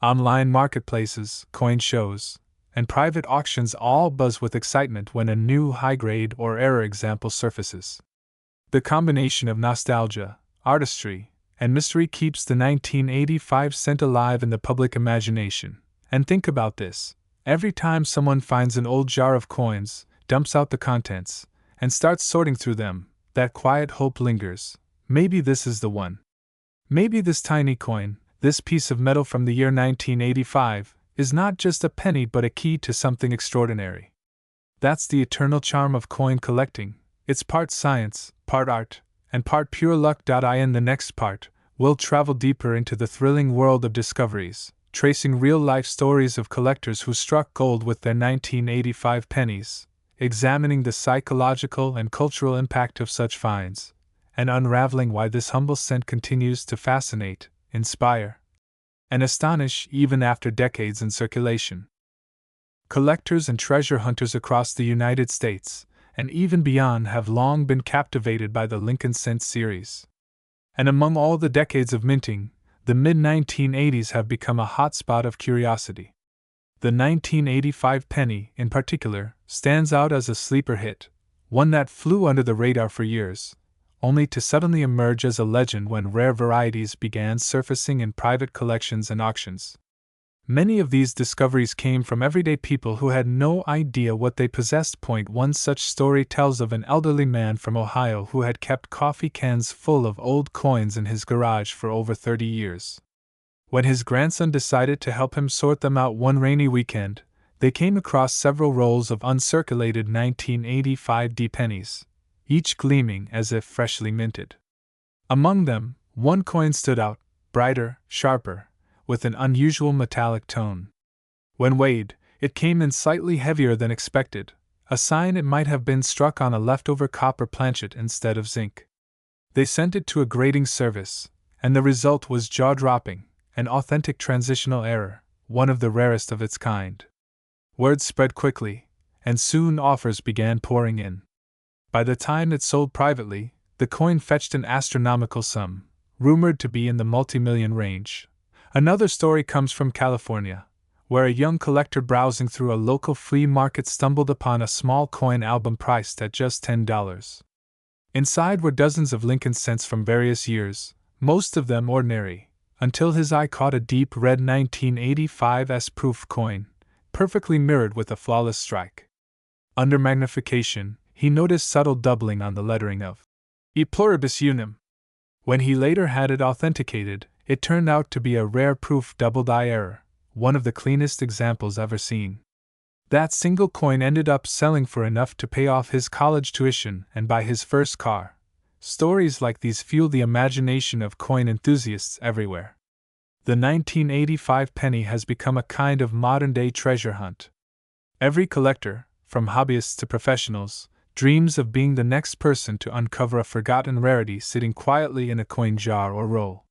Online marketplaces, coin shows, and private auctions all buzz with excitement when a new high-grade or rare example surfaces. The combination of nostalgia, artistry, and mystery keeps the 1985 cent alive in the public imagination. And think about this. Every time someone finds an old jar of coins, dumps out the contents, and starts sorting through them, that quiet hope lingers. Maybe this is the one. Maybe this tiny coin, this piece of metal from the year 1985, is not just a penny but a key to something extraordinary. That's the eternal charm of coin collecting. It's part science, part art, and part pure luck. In the next part, we'll travel deeper into the thrilling world of discoveries, tracing real-life stories of collectors who struck gold with their 1985 pennies, examining the psychological and cultural impact of such finds, and unraveling why this humble cent continues to fascinate, inspire, and astonish even after decades in circulation. Collectors and treasure hunters across the United States, and even beyond, have long been captivated by the Lincoln cent series. And among all the decades of minting, the mid-1980s have become a hotspot of curiosity. The 1985 penny, in particular, stands out as a sleeper hit, one that flew under the radar for years, only to suddenly emerge as a legend when rare varieties began surfacing in private collections and auctions. Many of these discoveries came from everyday people who had no idea what they possessed. One such story tells of an elderly man from Ohio who had kept coffee cans full of old coins in his garage for over 30 years. When his grandson decided to help him sort them out one rainy weekend, they came across several rolls of uncirculated 1985 pennies, each gleaming as if freshly minted. Among them, one coin stood out, brighter, sharper, with an unusual metallic tone. When weighed, it came in slightly heavier than expected, a sign it might have been struck on a leftover copper planchet instead of zinc. They sent it to a grading service, and the result was jaw-dropping, an authentic transitional error, one of the rarest of its kind. Word spread quickly, and soon offers began pouring in. By the time it sold privately, the coin fetched an astronomical sum, rumored to be in the multi-million range. Another story comes from California, where a young collector browsing through a local flea market stumbled upon a small coin album priced at just $10. Inside were dozens of Lincoln cents from various years, most of them ordinary, until his eye caught a deep red 1985 S-proof coin, perfectly mirrored with a flawless strike. Under magnification, he noticed subtle doubling on the lettering of E pluribus unum. When he later had it authenticated, it turned out to be a rare proof double-die error, one of the cleanest examples ever seen. That single coin ended up selling for enough to pay off his college tuition and buy his first car. Stories like these fuel the imagination of coin enthusiasts everywhere. The 1985 penny has become a kind of modern-day treasure hunt. Every collector, from hobbyists to professionals, dreams of being the next person to uncover a forgotten rarity sitting quietly in a coin jar or roll.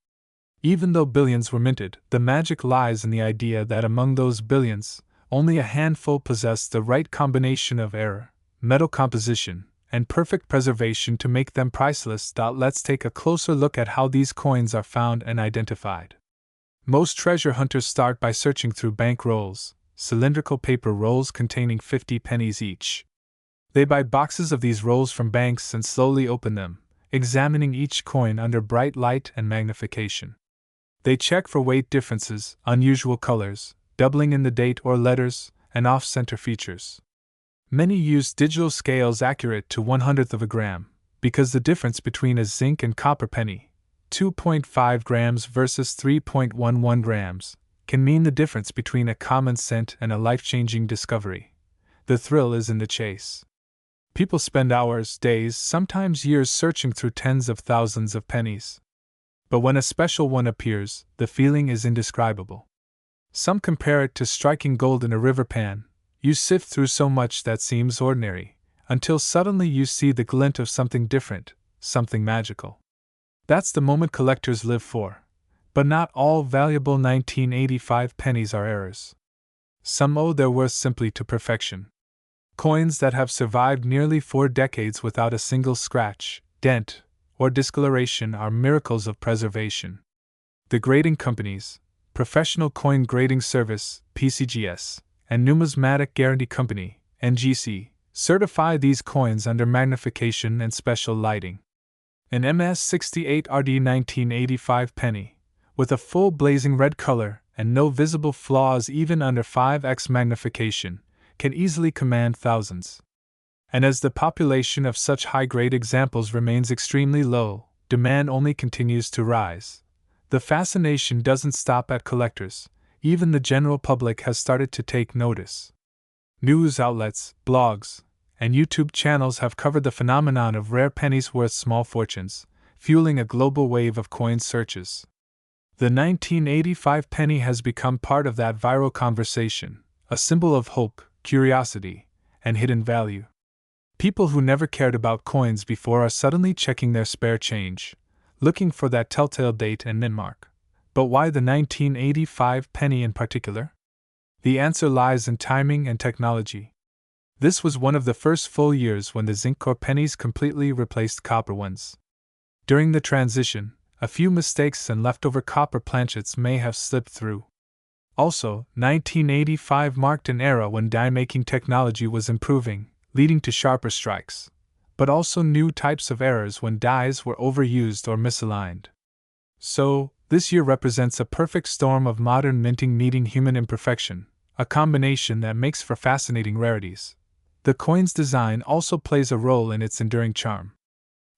Even though billions were minted, the magic lies in the idea that among those billions, only a handful possess the right combination of error, metal composition, and perfect preservation to make them priceless. Let's take a closer look at how these coins are found and identified. Most treasure hunters start by searching through bank rolls, cylindrical paper rolls containing 50 pennies each. They buy boxes of these rolls from banks and slowly open them, examining each coin under bright light and magnification. They check for weight differences, unusual colors, doubling in the date or letters, and off-center features. Many use digital scales accurate to 1/100th of a gram, because the difference between a zinc and copper penny, 2.5 grams versus 3.11 grams, can mean the difference between a common cent and a life-changing discovery. The thrill is in the chase. People spend hours, days, sometimes years searching through tens of thousands of pennies. But when a special one appears, the feeling is indescribable. Some compare it to striking gold in a river pan. You sift through so much that seems ordinary, until suddenly you see the glint of something different, something magical. That's the moment collectors live for. But not all valuable 1985 pennies are errors. Some owe their worth simply to perfection. Coins that have survived nearly 4 decades without a single scratch, dent, or discoloration are miracles of preservation. The grading companies, Professional Coin Grading Service, PCGS, and Numismatic Guarantee Company, NGC, certify these coins under magnification and special lighting. An MS68RD 1985 penny, with a full blazing red color and no visible flaws even under 5x magnification, can easily command thousands. And as the population of such high-grade examples remains extremely low, demand only continues to rise. The fascination doesn't stop at collectors. Even the general public has started to take notice. News outlets, blogs, and YouTube channels have covered the phenomenon of rare pennies worth small fortunes, fueling a global wave of coin searches. The 1985 penny has become part of that viral conversation, a symbol of hope, curiosity, and hidden value. People who never cared about coins before are suddenly checking their spare change, looking for that telltale date and mint mark. But why the 1985 penny in particular? The answer lies in timing and technology. This was one of the first full years when the zinc core pennies completely replaced copper ones. During the transition, a few mistakes and leftover copper planchets may have slipped through. Also, 1985 marked an era when die-making technology was improving, leading to sharper strikes, but also new types of errors when dies were overused or misaligned. So, this year represents a perfect storm of modern minting meeting human imperfection, a combination that makes for fascinating rarities. The coin's design also plays a role in its enduring charm.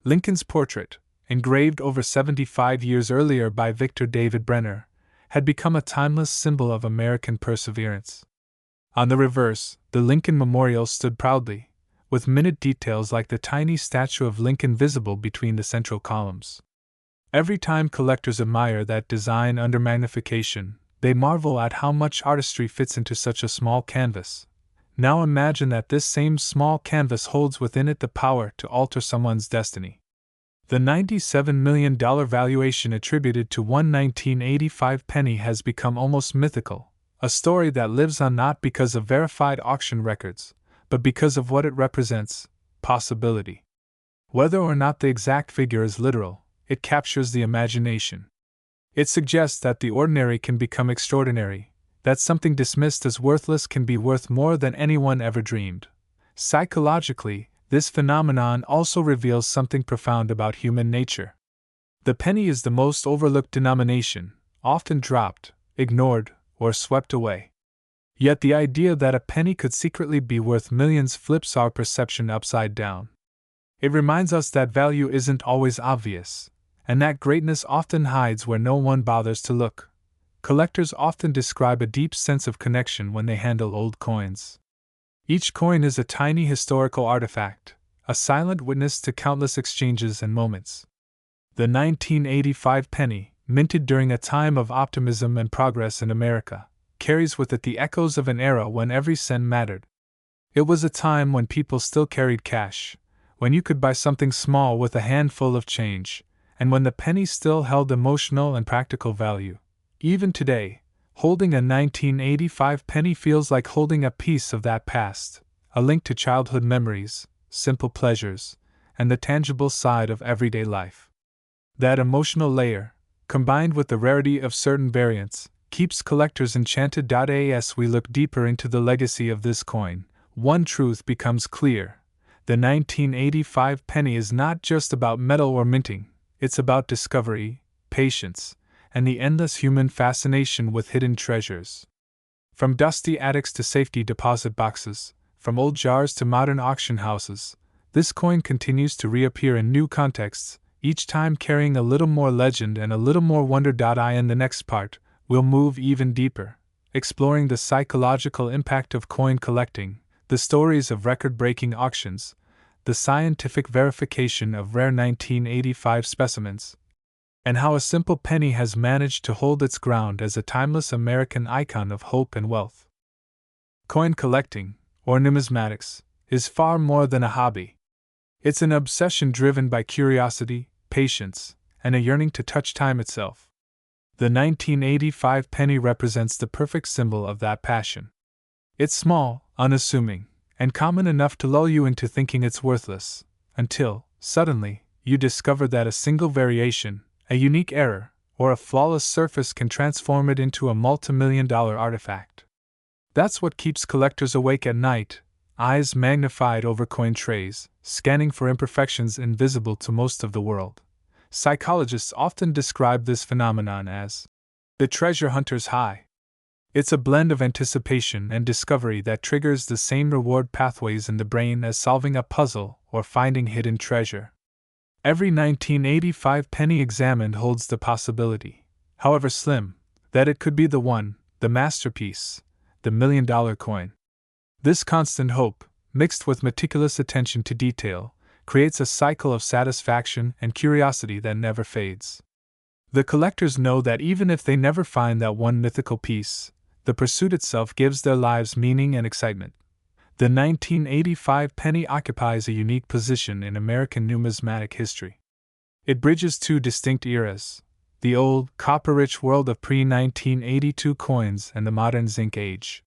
Lincoln's portrait, engraved over 75 years earlier by Victor David Brenner, had become a timeless symbol of American perseverance. On the reverse, the Lincoln Memorial stood proudly, with minute details like the tiny statue of Lincoln visible between the central columns. Every time collectors admire that design under magnification, they marvel at how much artistry fits into such a small canvas. Now imagine that this same small canvas holds within it the power to alter someone's destiny. The $97 million valuation attributed to one 1985 penny has become almost mythical, a story that lives on not because of verified auction records, but because of what it represents: possibility. Whether or not the exact figure is literal, it captures the imagination. It suggests that the ordinary can become extraordinary, that something dismissed as worthless can be worth more than anyone ever dreamed. Psychologically, this phenomenon also reveals something profound about human nature. The penny is the most overlooked denomination, often dropped, ignored, or swept away. Yet the idea that a penny could secretly be worth millions flips our perception upside down. It reminds us that value isn't always obvious, and that greatness often hides where no one bothers to look. Collectors often describe a deep sense of connection when they handle old coins. Each coin is a tiny historical artifact, a silent witness to countless exchanges and moments. The 1985 penny, minted during a time of optimism and progress in America, carries with it the echoes of an era when every cent mattered. It was a time when people still carried cash, when you could buy something small with a handful of change, and when the penny still held emotional and practical value. Even today, holding a 1985 penny feels like holding a piece of that past, a link to childhood memories, simple pleasures, and the tangible side of everyday life. That emotional layer, combined with the rarity of certain variants, keeps collectors enchanted. As we look deeper into the legacy of this coin, one truth becomes clear: the 1985 penny is not just about metal or minting, it's about discovery, patience, and the endless human fascination with hidden treasures. From dusty attics to safety deposit boxes, from old jars to modern auction houses, this coin continues to reappear in new contexts, each time carrying a little more legend and a little more wonder. In the next part, we'll move even deeper, exploring the psychological impact of coin collecting, the stories of record-breaking auctions, the scientific verification of rare 1985 specimens, and how a simple penny has managed to hold its ground as a timeless American icon of hope and wealth. Coin collecting, or numismatics, is far more than a hobby. It's an obsession driven by curiosity, patience, and a yearning to touch time itself. The 1985 penny represents the perfect symbol of that passion. It's small, unassuming, and common enough to lull you into thinking it's worthless, until, suddenly, you discover that a single variation, a unique error, or a flawless surface can transform it into a multi-million-dollar artifact. That's what keeps collectors awake at night, eyes magnified over coin trays, scanning for imperfections invisible to most of the world. Psychologists often describe this phenomenon as the treasure hunter's high. It's a blend of anticipation and discovery that triggers the same reward pathways in the brain as solving a puzzle or finding hidden treasure. Every 1985 penny examined holds the possibility, however slim, that it could be the one, the masterpiece, the $1 million coin. This constant hope, mixed with meticulous attention to detail, creates a cycle of satisfaction and curiosity that never fades. The collectors know that even if they never find that one mythical piece, the pursuit itself gives their lives meaning and excitement. The 1985 penny occupies a unique position in American numismatic history. It bridges two distinct eras: the old, copper-rich world of pre-1982 coins and the modern zinc age.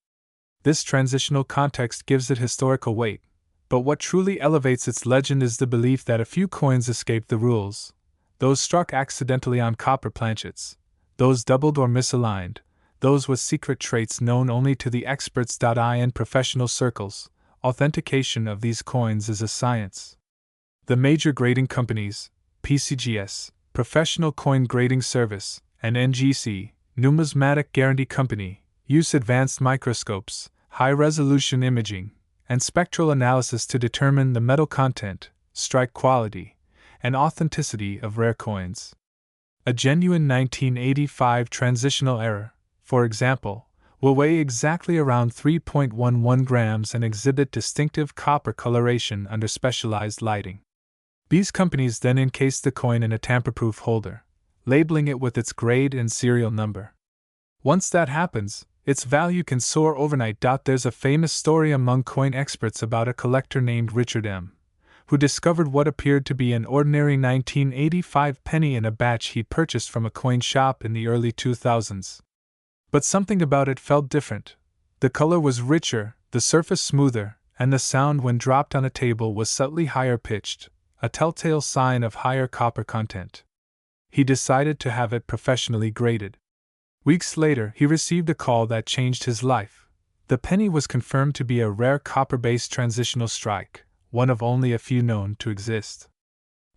This transitional context gives it historical weight, but what truly elevates its legend is the belief that a few coins escaped the rules: those struck accidentally on copper planchets, those doubled or misaligned, those with secret traits known only to the experts. In professional circles, authentication of these coins is a science. The major grading companies, PCGS, Professional Coin Grading Service, and NGC, Numismatic Guarantee Company, use advanced microscopes, high-resolution imaging, and spectral analysis to determine the metal content, strike quality, and authenticity of rare coins. A genuine 1985 transitional error, for example, will weigh exactly around 3.11 grams and exhibit distinctive copper coloration under specialized lighting. These companies then encase the coin in a tamper-proof holder, labeling it with its grade and serial number. Once that happens, its value can soar overnight. There's a famous story among coin experts about a collector named Richard M., who discovered what appeared to be an ordinary 1985 penny in a batch he'd purchased from a coin shop in the early 2000s. But something about it felt different. The color was richer, the surface smoother, and the sound when dropped on a table was subtly higher pitched, a telltale sign of higher copper content. He decided to have it professionally graded. Weeks later, he received a call that changed his life. The penny was confirmed to be a rare copper-based transitional strike, one of only a few known to exist.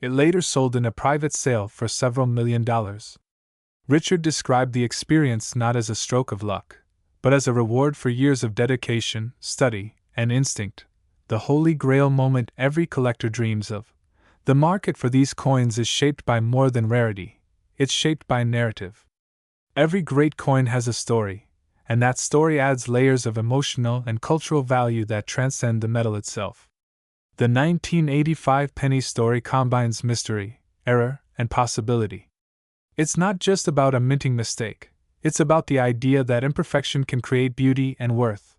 It later sold in a private sale for several $1 million. Richard described the experience not as a stroke of luck, but as a reward for years of dedication, study, and instinct, the holy grail moment every collector dreams of. The market for these coins is shaped by more than rarity, it's shaped by narrative. Every great coin has a story, and that story adds layers of emotional and cultural value that transcend the metal itself. The 1985 penny story combines mystery, error, and possibility. It's not just about a minting mistake, it's about the idea that imperfection can create beauty and worth.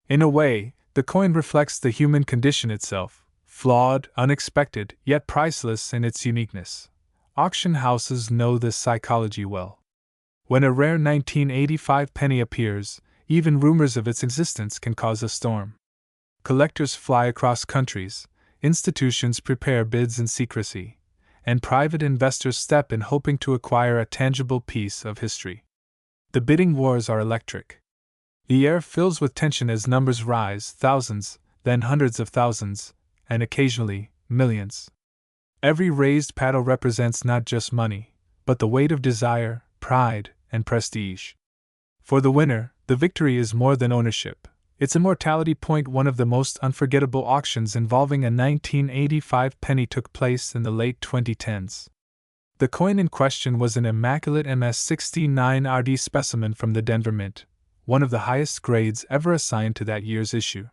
In a way, the coin reflects the human condition itself, flawed, unexpected, yet priceless in its uniqueness. Auction houses know this psychology well. When a rare 1985 penny appears, even rumors of its existence can cause a storm. Collectors fly across countries, institutions prepare bids in secrecy, and private investors step in hoping to acquire a tangible piece of history. The bidding wars are electric. The air fills with tension as numbers rise, thousands, then hundreds of thousands, and occasionally, millions. Every raised paddle represents not just money, but the weight of desire, pride, and prestige. For the winner, the victory is more than ownership. It's immortality. One of the most unforgettable auctions involving a 1985 penny took place in the late 2010s. The coin in question was an immaculate MS69 RD specimen from the Denver Mint, one of the highest grades ever assigned to that year's issue.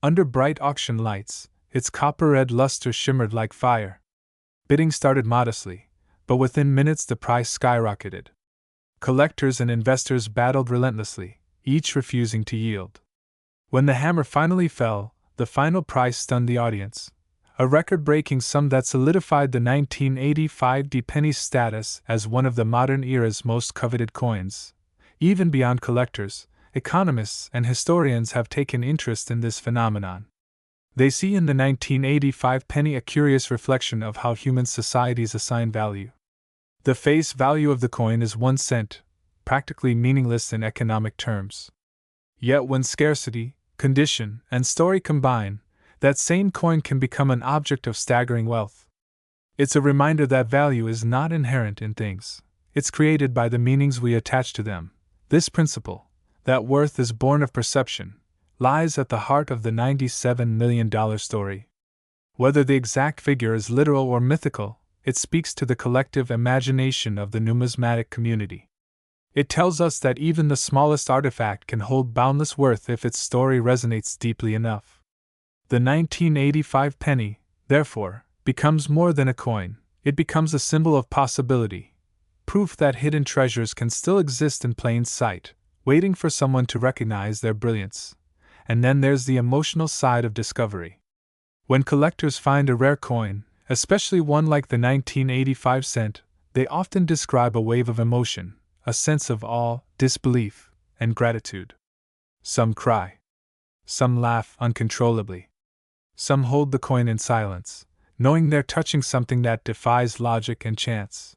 Under bright auction lights, its copper-red luster shimmered like fire. Bidding started modestly, but within minutes the price skyrocketed. Collectors and investors battled relentlessly, each refusing to yield. When the hammer finally fell, the final price stunned the audience. A record-breaking sum that solidified the 1985 penny's status as one of the modern era's most coveted coins. Even beyond collectors, economists and historians have taken interest in this phenomenon. They see in the 1985 penny a curious reflection of how human societies assign value. The face value of the coin is 1 cent, practically meaningless in economic terms. Yet when scarcity, condition, and story combine, that same coin can become an object of staggering wealth. It's a reminder that value is not inherent in things, it's created by the meanings we attach to them. This principle, that worth is born of perception, lies at the heart of the $97 million story. Whether the exact figure is literal or mythical, it speaks to the collective imagination of the numismatic community. It tells us that even the smallest artifact can hold boundless worth if its story resonates deeply enough. The 1985 penny, therefore, becomes more than a coin, it becomes a symbol of possibility, proof that hidden treasures can still exist in plain sight, waiting for someone to recognize their brilliance. And then there's the emotional side of discovery. When collectors find a rare coin, especially one like the 1985 cent, they often describe a wave of emotion, a sense of awe, disbelief, and gratitude. Some cry. Some laugh uncontrollably. Some hold the coin in silence, knowing they're touching something that defies logic and chance.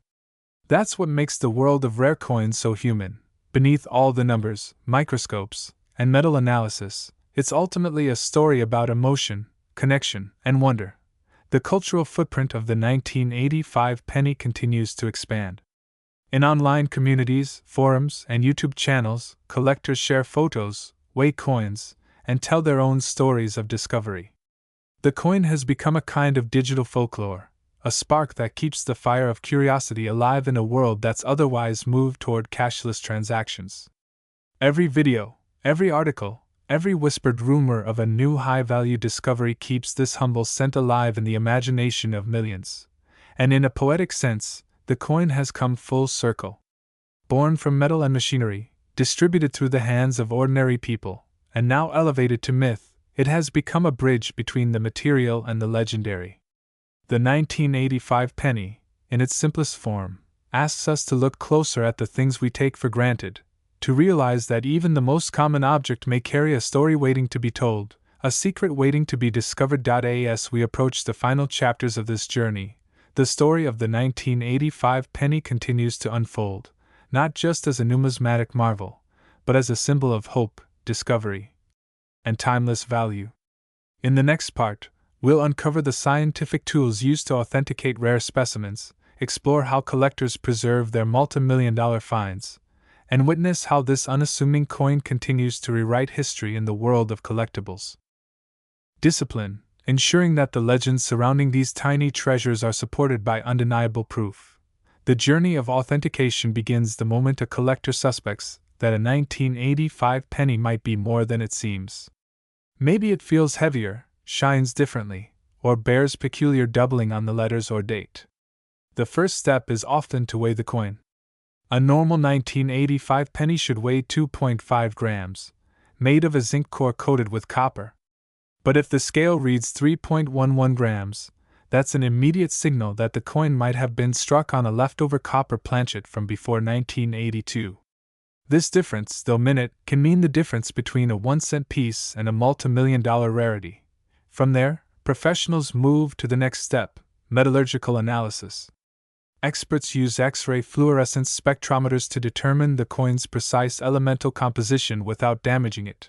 That's what makes the world of rare coins so human. Beneath all the numbers, microscopes, and metal analysis, it's ultimately a story about emotion, connection, and wonder. The cultural footprint of the 1985 penny continues to expand. In online communities, forums, and YouTube channels, collectors share photos, weigh coins, and tell their own stories of discovery. The coin has become a kind of digital folklore, a spark that keeps the fire of curiosity alive in a world that's otherwise moved toward cashless transactions. Every video, every article, every whispered rumor of a new high-value discovery keeps this humble scent alive in the imagination of millions. And in a poetic sense, the coin has come full circle. Born from metal and machinery, distributed through the hands of ordinary people, and now elevated to myth, it has become a bridge between the material and the legendary. The 1985 penny, in its simplest form, asks us to look closer at the things we take for granted, to realize that even the most common object may carry a story waiting to be told, a secret waiting to be discovered. As we approach the final chapters of this journey, the story of the 1985 penny continues to unfold, not just as a numismatic marvel, but as a symbol of hope, discovery, and timeless value. In the next part, we'll uncover the scientific tools used to authenticate rare specimens, explore how collectors preserve their multi-million-dollar finds, and witness how this unassuming coin continues to rewrite history in the world of collectibles. Discipline, ensuring that the legends surrounding these tiny treasures are supported by undeniable proof. The journey of authentication begins the moment a collector suspects that a 1985 penny might be more than it seems. Maybe it feels heavier, shines differently, or bears peculiar doubling on the letters or date. The first step is often to weigh the coin. A normal 1985 penny should weigh 2.5 grams, made of a zinc core coated with copper. But if the scale reads 3.11 grams, that's an immediate signal that the coin might have been struck on a leftover copper planchet from before 1982. This difference, though minute, can mean the difference between a 1-cent piece and a multi-million-dollar rarity. From there, professionals move to the next step, metallurgical analysis. Experts use X-ray fluorescence spectrometers to determine the coin's precise elemental composition without damaging it.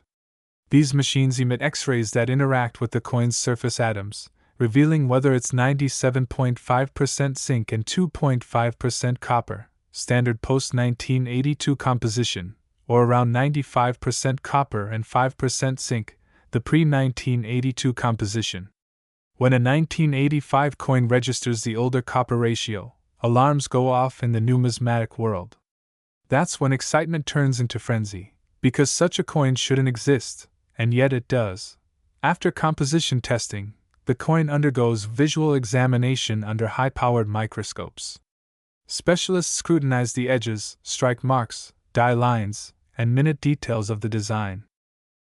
These machines emit X-rays that interact with the coin's surface atoms, revealing whether it's 97.5% zinc and 2.5% copper, standard post-1982 composition, or around 95% copper and 5% zinc, the pre-1982 composition. When a 1985 coin registers the older copper ratio, alarms go off in the numismatic world. That's when excitement turns into frenzy, because such a coin shouldn't exist, and yet it does. After composition testing, the coin undergoes visual examination under high-powered microscopes. Specialists scrutinize the edges, strike marks, die lines, and minute details of the design.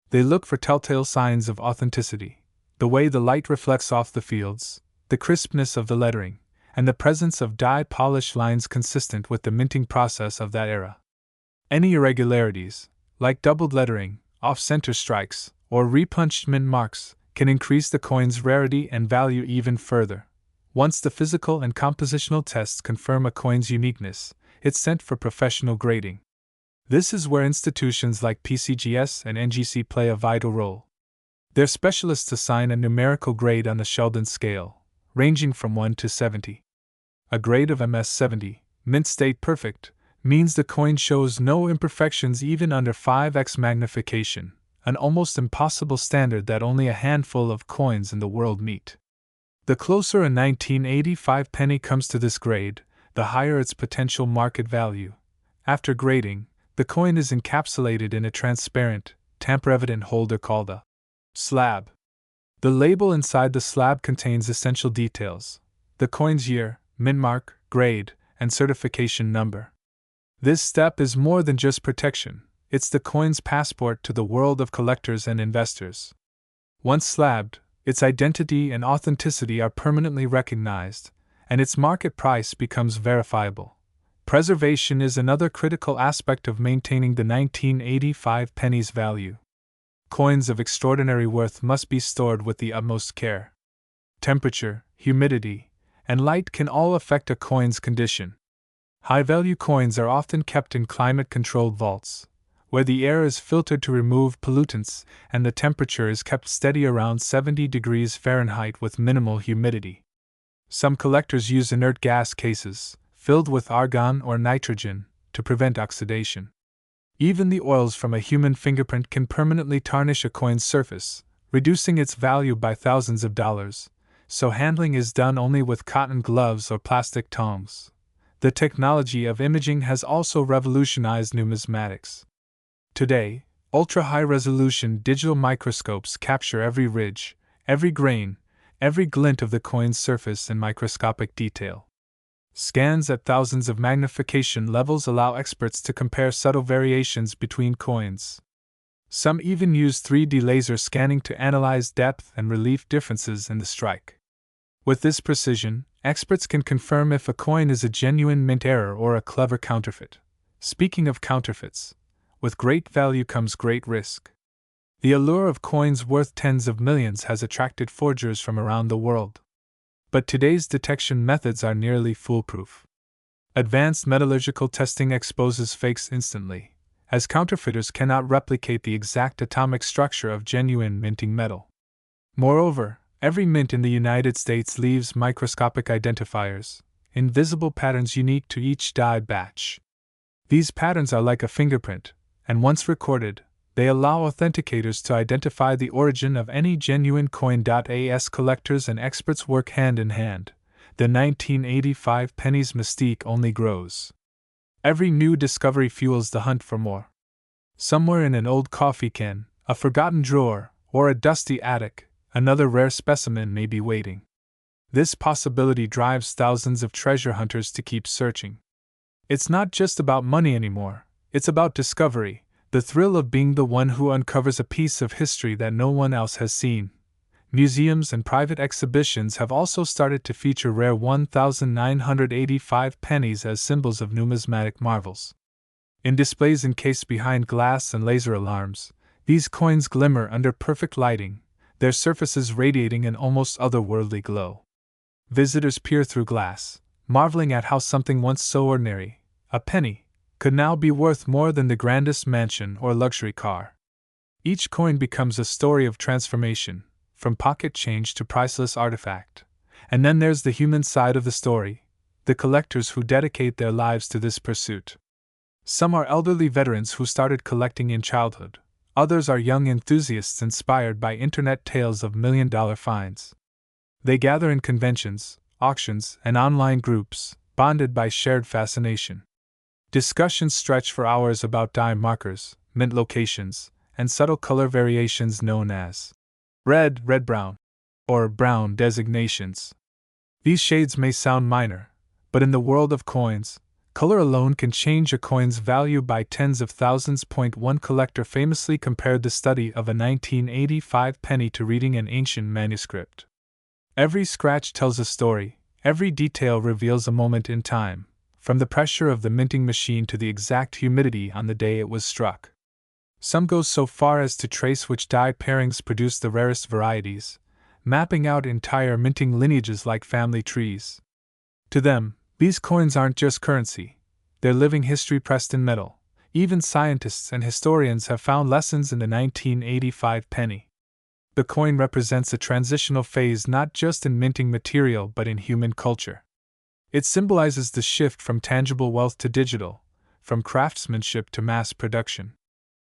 They look for telltale signs of authenticity, the way the light reflects off the fields, the crispness of the lettering, and the presence of die polish lines consistent with the minting process of that era. Any irregularities, like doubled lettering, off-center strikes, or repunched mint marks, can increase the coin's rarity and value even further. Once the physical and compositional tests confirm a coin's uniqueness, it's sent for professional grading. This is where institutions like PCGS and NGC play a vital role. They're specialists assign a numerical grade on the Sheldon scale, ranging from 1 to 70. A grade of MS-70, mint state perfect, means the coin shows no imperfections even under 5x magnification, an almost impossible standard that only a handful of coins in the world meet. The closer a 1985 penny comes to this grade, the higher its potential market value. After grading, the coin is encapsulated in a transparent, tamper-evident holder called a slab. The label inside the slab contains essential details: the coin's year, mint mark, grade, and certification number. This step is more than just protection, it's the coin's passport to the world of collectors and investors. Once slabbed, its identity and authenticity are permanently recognized, and its market price becomes verifiable. Preservation is another critical aspect of maintaining the 1985 penny's value. Coins of extraordinary worth must be stored with the utmost care. Temperature, humidity, and light can all affect a coin's condition. High-value coins are often kept in climate-controlled vaults, where the air is filtered to remove pollutants and the temperature is kept steady around 70 degrees Fahrenheit with minimal humidity. Some collectors use inert gas cases, filled with argon or nitrogen, to prevent oxidation. Even the oils from a human fingerprint can permanently tarnish a coin's surface, reducing its value by thousands of dollars, so handling is done only with cotton gloves or plastic tongs. The technology of imaging has also revolutionized numismatics. Today, ultra-high-resolution digital microscopes capture every ridge, every grain, every glint of the coin's surface in microscopic detail. Scans at thousands of magnification levels allow experts to compare subtle variations between coins. Some even use 3D laser scanning to analyze depth and relief differences in the strike. With this precision, experts can confirm if a coin is a genuine mint error or a clever counterfeit. Speaking of counterfeits, with great value comes great risk. The allure of coins worth tens of millions has attracted forgers from around the world. But today's detection methods are nearly foolproof. Advanced metallurgical testing exposes fakes instantly, as counterfeiters cannot replicate the exact atomic structure of genuine minting metal. Moreover, every mint in the United States leaves microscopic identifiers, invisible patterns unique to each die batch. These patterns are like a fingerprint, and once recorded, they allow authenticators to identify the origin of any genuine coin. As collectors and experts work hand in hand, the 1985 Pennies mystique only grows. Every new discovery fuels the hunt for more. Somewhere in an old coffee can, a forgotten drawer, or a dusty attic, another rare specimen may be waiting. This possibility drives thousands of treasure hunters to keep searching. It's not just about money anymore, it's about discovery, the thrill of being the one who uncovers a piece of history that no one else has seen. Museums and private exhibitions have also started to feature rare 1985 pennies as symbols of numismatic marvels. In displays encased behind glass and laser alarms, these coins glimmer under perfect lighting, their surfaces radiating an almost otherworldly glow. Visitors peer through glass, marveling at how something once so ordinary, a penny, could now be worth more than the grandest mansion or luxury car. Each coin becomes a story of transformation, from pocket change to priceless artifact. And then there's the human side of the story, the collectors who dedicate their lives to this pursuit. Some are elderly veterans who started collecting in childhood, others are young enthusiasts inspired by internet tales of million-dollar finds. They gather in conventions, auctions, and online groups, bonded by shared fascination. Discussions stretch for hours about die markers, mint locations, and subtle color variations known as red-brown, or brown designations. These shades may sound minor, but in the world of coins, color alone can change a coin's value by tens of thousands. One collector famously compared the study of a 1985 penny to reading an ancient manuscript. Every scratch tells a story, every detail reveals a moment in time, from the pressure of the minting machine to the exact humidity on the day it was struck. Some go so far as to trace which die pairings produce the rarest varieties, mapping out entire minting lineages like family trees. To them, these coins aren't just currency, they're living history pressed in metal. Even scientists and historians have found lessons in the 1985 penny. The coin represents a transitional phase not just in minting material but in human culture. It symbolizes the shift from tangible wealth to digital, from craftsmanship to mass production.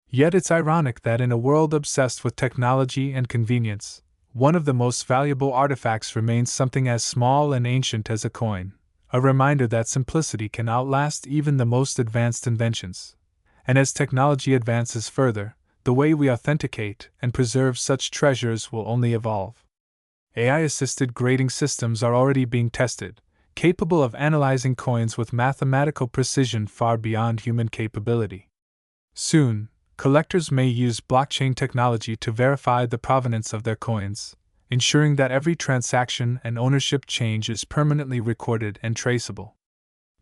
Yet it's ironic that in a world obsessed with technology and convenience, one of the most valuable artifacts remains something as small and ancient as a coin, a reminder that simplicity can outlast even the most advanced inventions. And as technology advances further, the way we authenticate and preserve such treasures will only evolve. AI-assisted grading systems are already being tested, capable of analyzing coins with mathematical precision far beyond human capability. Soon, collectors may use blockchain technology to verify the provenance of their coins, ensuring that every transaction and ownership change is permanently recorded and traceable.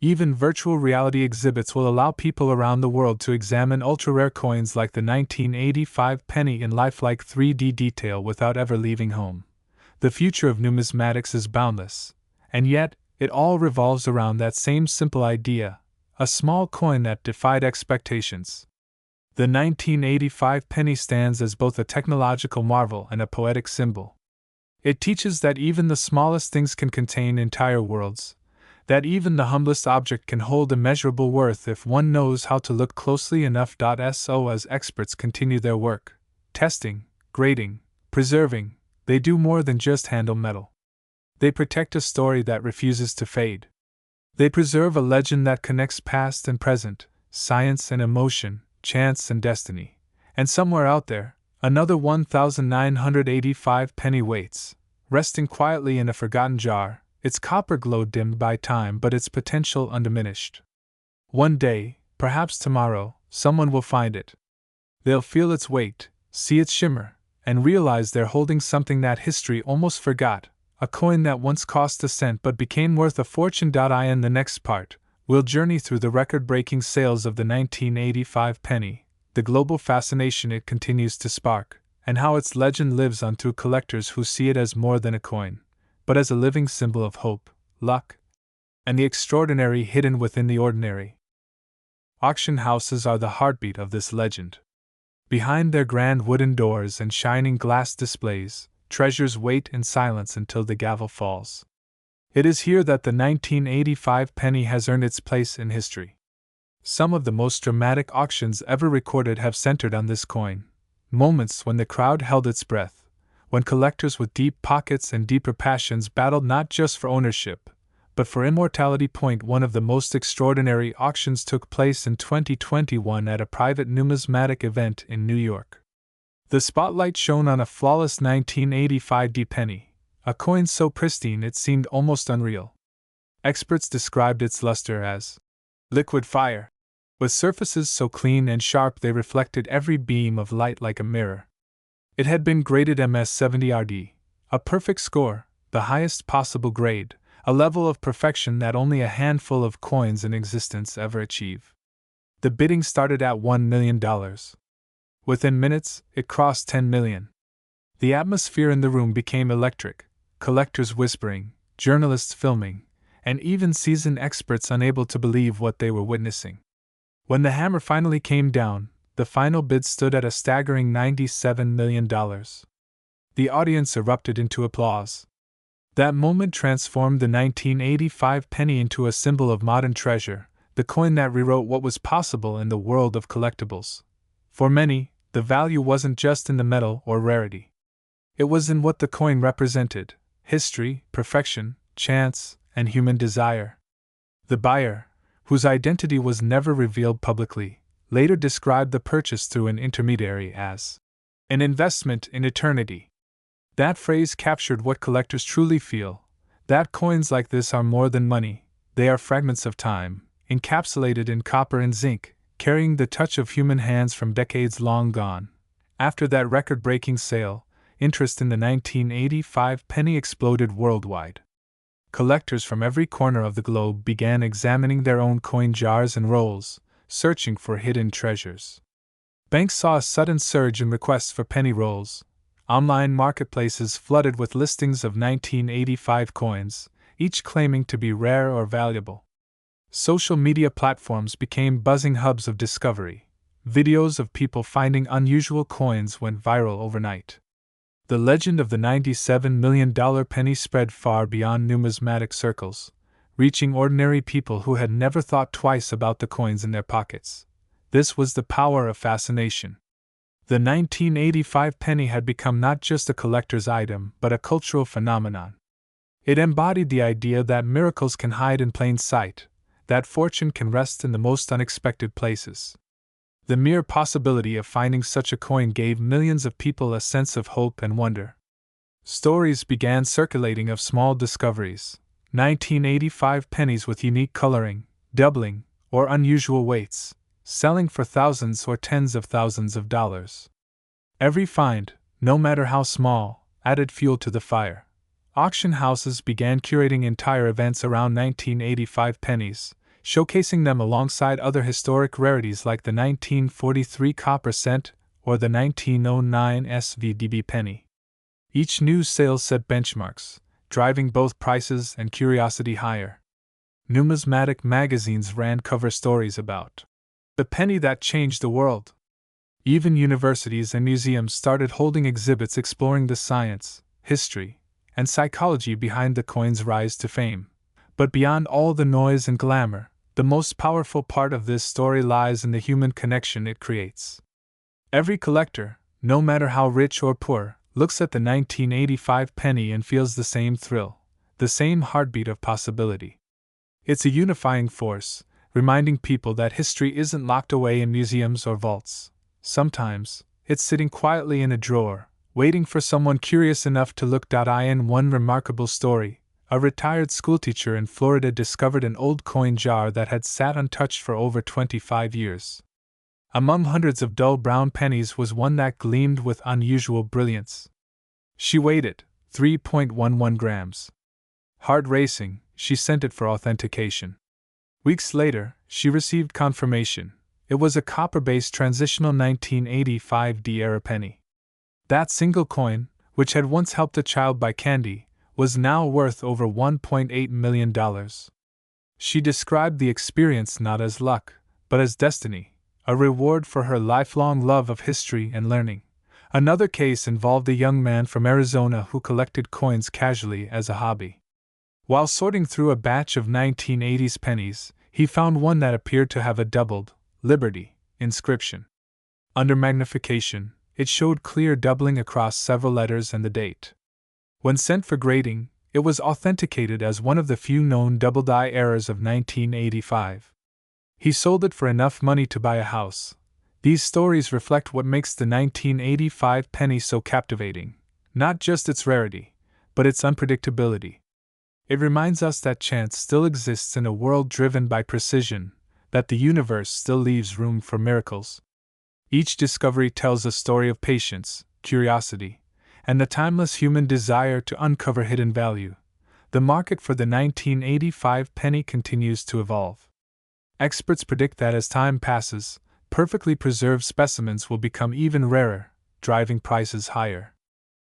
Even virtual reality exhibits will allow people around the world to examine ultra-rare coins like the 1985 penny in lifelike 3D detail without ever leaving home. The future of numismatics is boundless, and yet, it all revolves around that same simple idea, a small coin that defied expectations. The 1985 penny stands as both a technological marvel and a poetic symbol. It teaches that even the smallest things can contain entire worlds, that even the humblest object can hold immeasurable worth if one knows how to look closely enough. So as experts continue their work, testing, grading, preserving, they do more than just handle metal. They protect a story that refuses to fade. They preserve a legend that connects past and present, science and emotion, chance and destiny. And somewhere out there, another 1985 penny waits, resting quietly in a forgotten jar, its copper glow dimmed by time but its potential undiminished. One day, perhaps tomorrow, someone will find it. They'll feel its weight, see its shimmer, and realize they're holding something that history almost forgot, a coin that once cost a cent but became worth a fortune. In the next part, we'll journey through the record-breaking sales of the 1985 penny, the global fascination it continues to spark, and how its legend lives on through collectors who see it as more than a coin, but as a living symbol of hope, luck, and the extraordinary hidden within the ordinary. Auction houses are the heartbeat of this legend. Behind their grand wooden doors and shining glass displays, treasures wait in silence until the gavel falls. It is here that the 1985 penny has earned its place in history. Some of the most dramatic auctions ever recorded have centered on this coin, moments when the crowd held its breath, when collectors with deep pockets and deeper passions battled not just for ownership, but for immortality. One of the most extraordinary auctions took place in 2021 at a private numismatic event in New York. The spotlight shone on a flawless 1985 penny, a coin so pristine it seemed almost unreal. Experts described its luster as liquid fire, with surfaces so clean and sharp they reflected every beam of light like a mirror. It had been graded MS-70RD, a perfect score, the highest possible grade, a level of perfection that only a handful of coins in existence ever achieve. The bidding started at $1 million. Within minutes, it crossed 10 million. The atmosphere in the room became electric, collectors whispering, journalists filming, and even seasoned experts unable to believe what they were witnessing. When the hammer finally came down, the final bid stood at a staggering $97 million. The audience erupted into applause. That moment transformed the 1985 penny into a symbol of modern treasure, the coin that rewrote what was possible in the world of collectibles. For many, the value wasn't just in the metal or rarity. It was in what the coin represented: history, perfection, chance, and human desire. The buyer, whose identity was never revealed publicly, later described the purchase through an intermediary as an investment in eternity. That phrase captured what collectors truly feel, that coins like this are more than money, they are fragments of time, encapsulated in copper and zinc, carrying the touch of human hands from decades long gone. After that record-breaking sale, interest in the 1985 penny exploded worldwide. Collectors from every corner of the globe began examining their own coin jars and rolls, searching for hidden treasures. Banks saw a sudden surge in requests for penny rolls. Online marketplaces flooded with listings of 1985 coins, each claiming to be rare or valuable. Social media platforms became buzzing hubs of discovery. Videos of people finding unusual coins went viral overnight. The legend of the $97 million penny spread far beyond numismatic circles, reaching ordinary people who had never thought twice about the coins in their pockets. This was the power of fascination. The 1985 penny had become not just a collector's item but a cultural phenomenon. It embodied the idea that miracles can hide in plain sight, that fortune can rest in the most unexpected places. The mere possibility of finding such a coin gave millions of people a sense of hope and wonder. Stories began circulating of small discoveries, 1985 pennies with unique coloring, doubling, or unusual weights, selling for thousands or tens of thousands of dollars. Every find, no matter how small, added fuel to the fire. Auction houses began curating entire events around 1985 pennies, showcasing them alongside other historic rarities like the 1943 copper cent or the 1909 SVDB penny. Each new sale set benchmarks, driving both prices and curiosity higher. Numismatic magazines ran cover stories about the penny that changed the world. Even universities and museums started holding exhibits exploring the science, history, and psychology behind the coin's rise to fame. But beyond all the noise and glamour, the most powerful part of this story lies in the human connection it creates. Every collector, no matter how rich or poor, looks at the 1985 penny and feels the same thrill, the same heartbeat of possibility. It's a unifying force, reminding people that history isn't locked away in museums or vaults. Sometimes, it's sitting quietly in a drawer, waiting for someone curious enough to look. In one remarkable story, A retired schoolteacher in Florida discovered an old coin jar that had sat untouched for over 25 years. Among hundreds of dull brown pennies was one that gleamed with unusual brilliance. She weighed it, 3.11 grams. Heart racing, she sent it for authentication. Weeks later, she received confirmation. It was a copper-based transitional 1985 D-era penny. That single coin, which had once helped a child buy candy, was now worth over $1.8 million. She described the experience not as luck, but as destiny, a reward for her lifelong love of history and learning. Another case involved a young man from Arizona who collected coins casually as a hobby. While sorting through a batch of 1980s pennies, he found one that appeared to have a doubled Liberty inscription. Under magnification, it showed clear doubling across several letters and the date. When sent for grading, it was authenticated as one of the few known double-die errors of 1985. He sold it for enough money to buy a house. These stories reflect what makes the 1985 penny so captivating, not just its rarity, but its unpredictability. It reminds us that chance still exists in a world driven by precision, that the universe still leaves room for miracles. Each discovery tells a story of patience, curiosity, and the timeless human desire to uncover hidden value. The market for the 1985 penny continues to evolve. Experts predict that as time passes, perfectly preserved specimens will become even rarer, driving prices higher.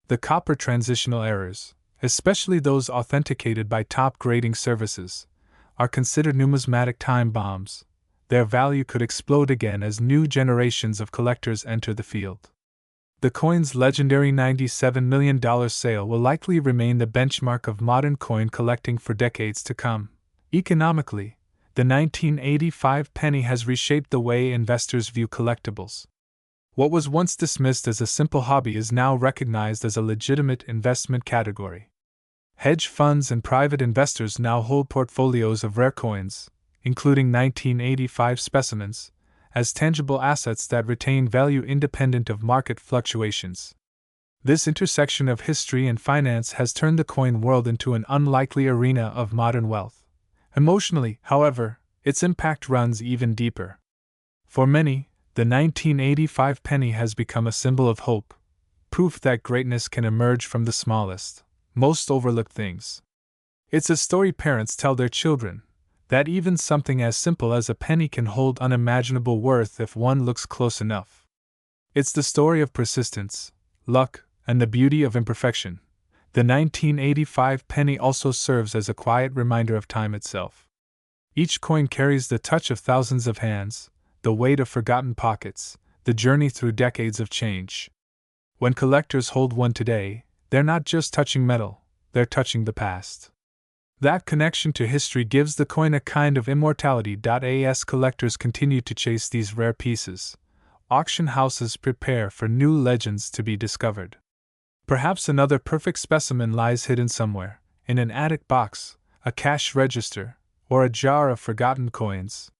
The copper transitional errors, especially those authenticated by top grading services, are considered numismatic time bombs. Their value could explode again as new generations of collectors enter the field. The coin's legendary $97 million sale will likely remain the benchmark of modern coin collecting for decades to come. Economically, the 1985 penny has reshaped the way investors view collectibles. What was once dismissed as a simple hobby is now recognized as a legitimate investment category. Hedge funds and private investors now hold portfolios of rare coins, including 1985 specimens, as tangible assets that retain value independent of market fluctuations. This intersection of history and finance has turned the coin world into an unlikely arena of modern wealth. Emotionally, however, its impact runs even deeper. For many, the 1985 penny has become a symbol of hope, proof that greatness can emerge from the smallest, most overlooked things. It's a story parents tell their children, that even something as simple as a penny can hold unimaginable worth if one looks close enough. It's the story of persistence, luck, and the beauty of imperfection. The 1985 penny also serves as a quiet reminder of time itself. Each coin carries the touch of thousands of hands, the weight of forgotten pockets, the journey through decades of change. When collectors hold one today, they're not just touching metal, they're touching the past. That connection to history gives the coin a kind of immortality. As collectors continue to chase these rare pieces, auction houses prepare for new legends to be discovered. Perhaps another perfect specimen lies hidden somewhere, in an attic box, a cash register, or a jar of forgotten coins.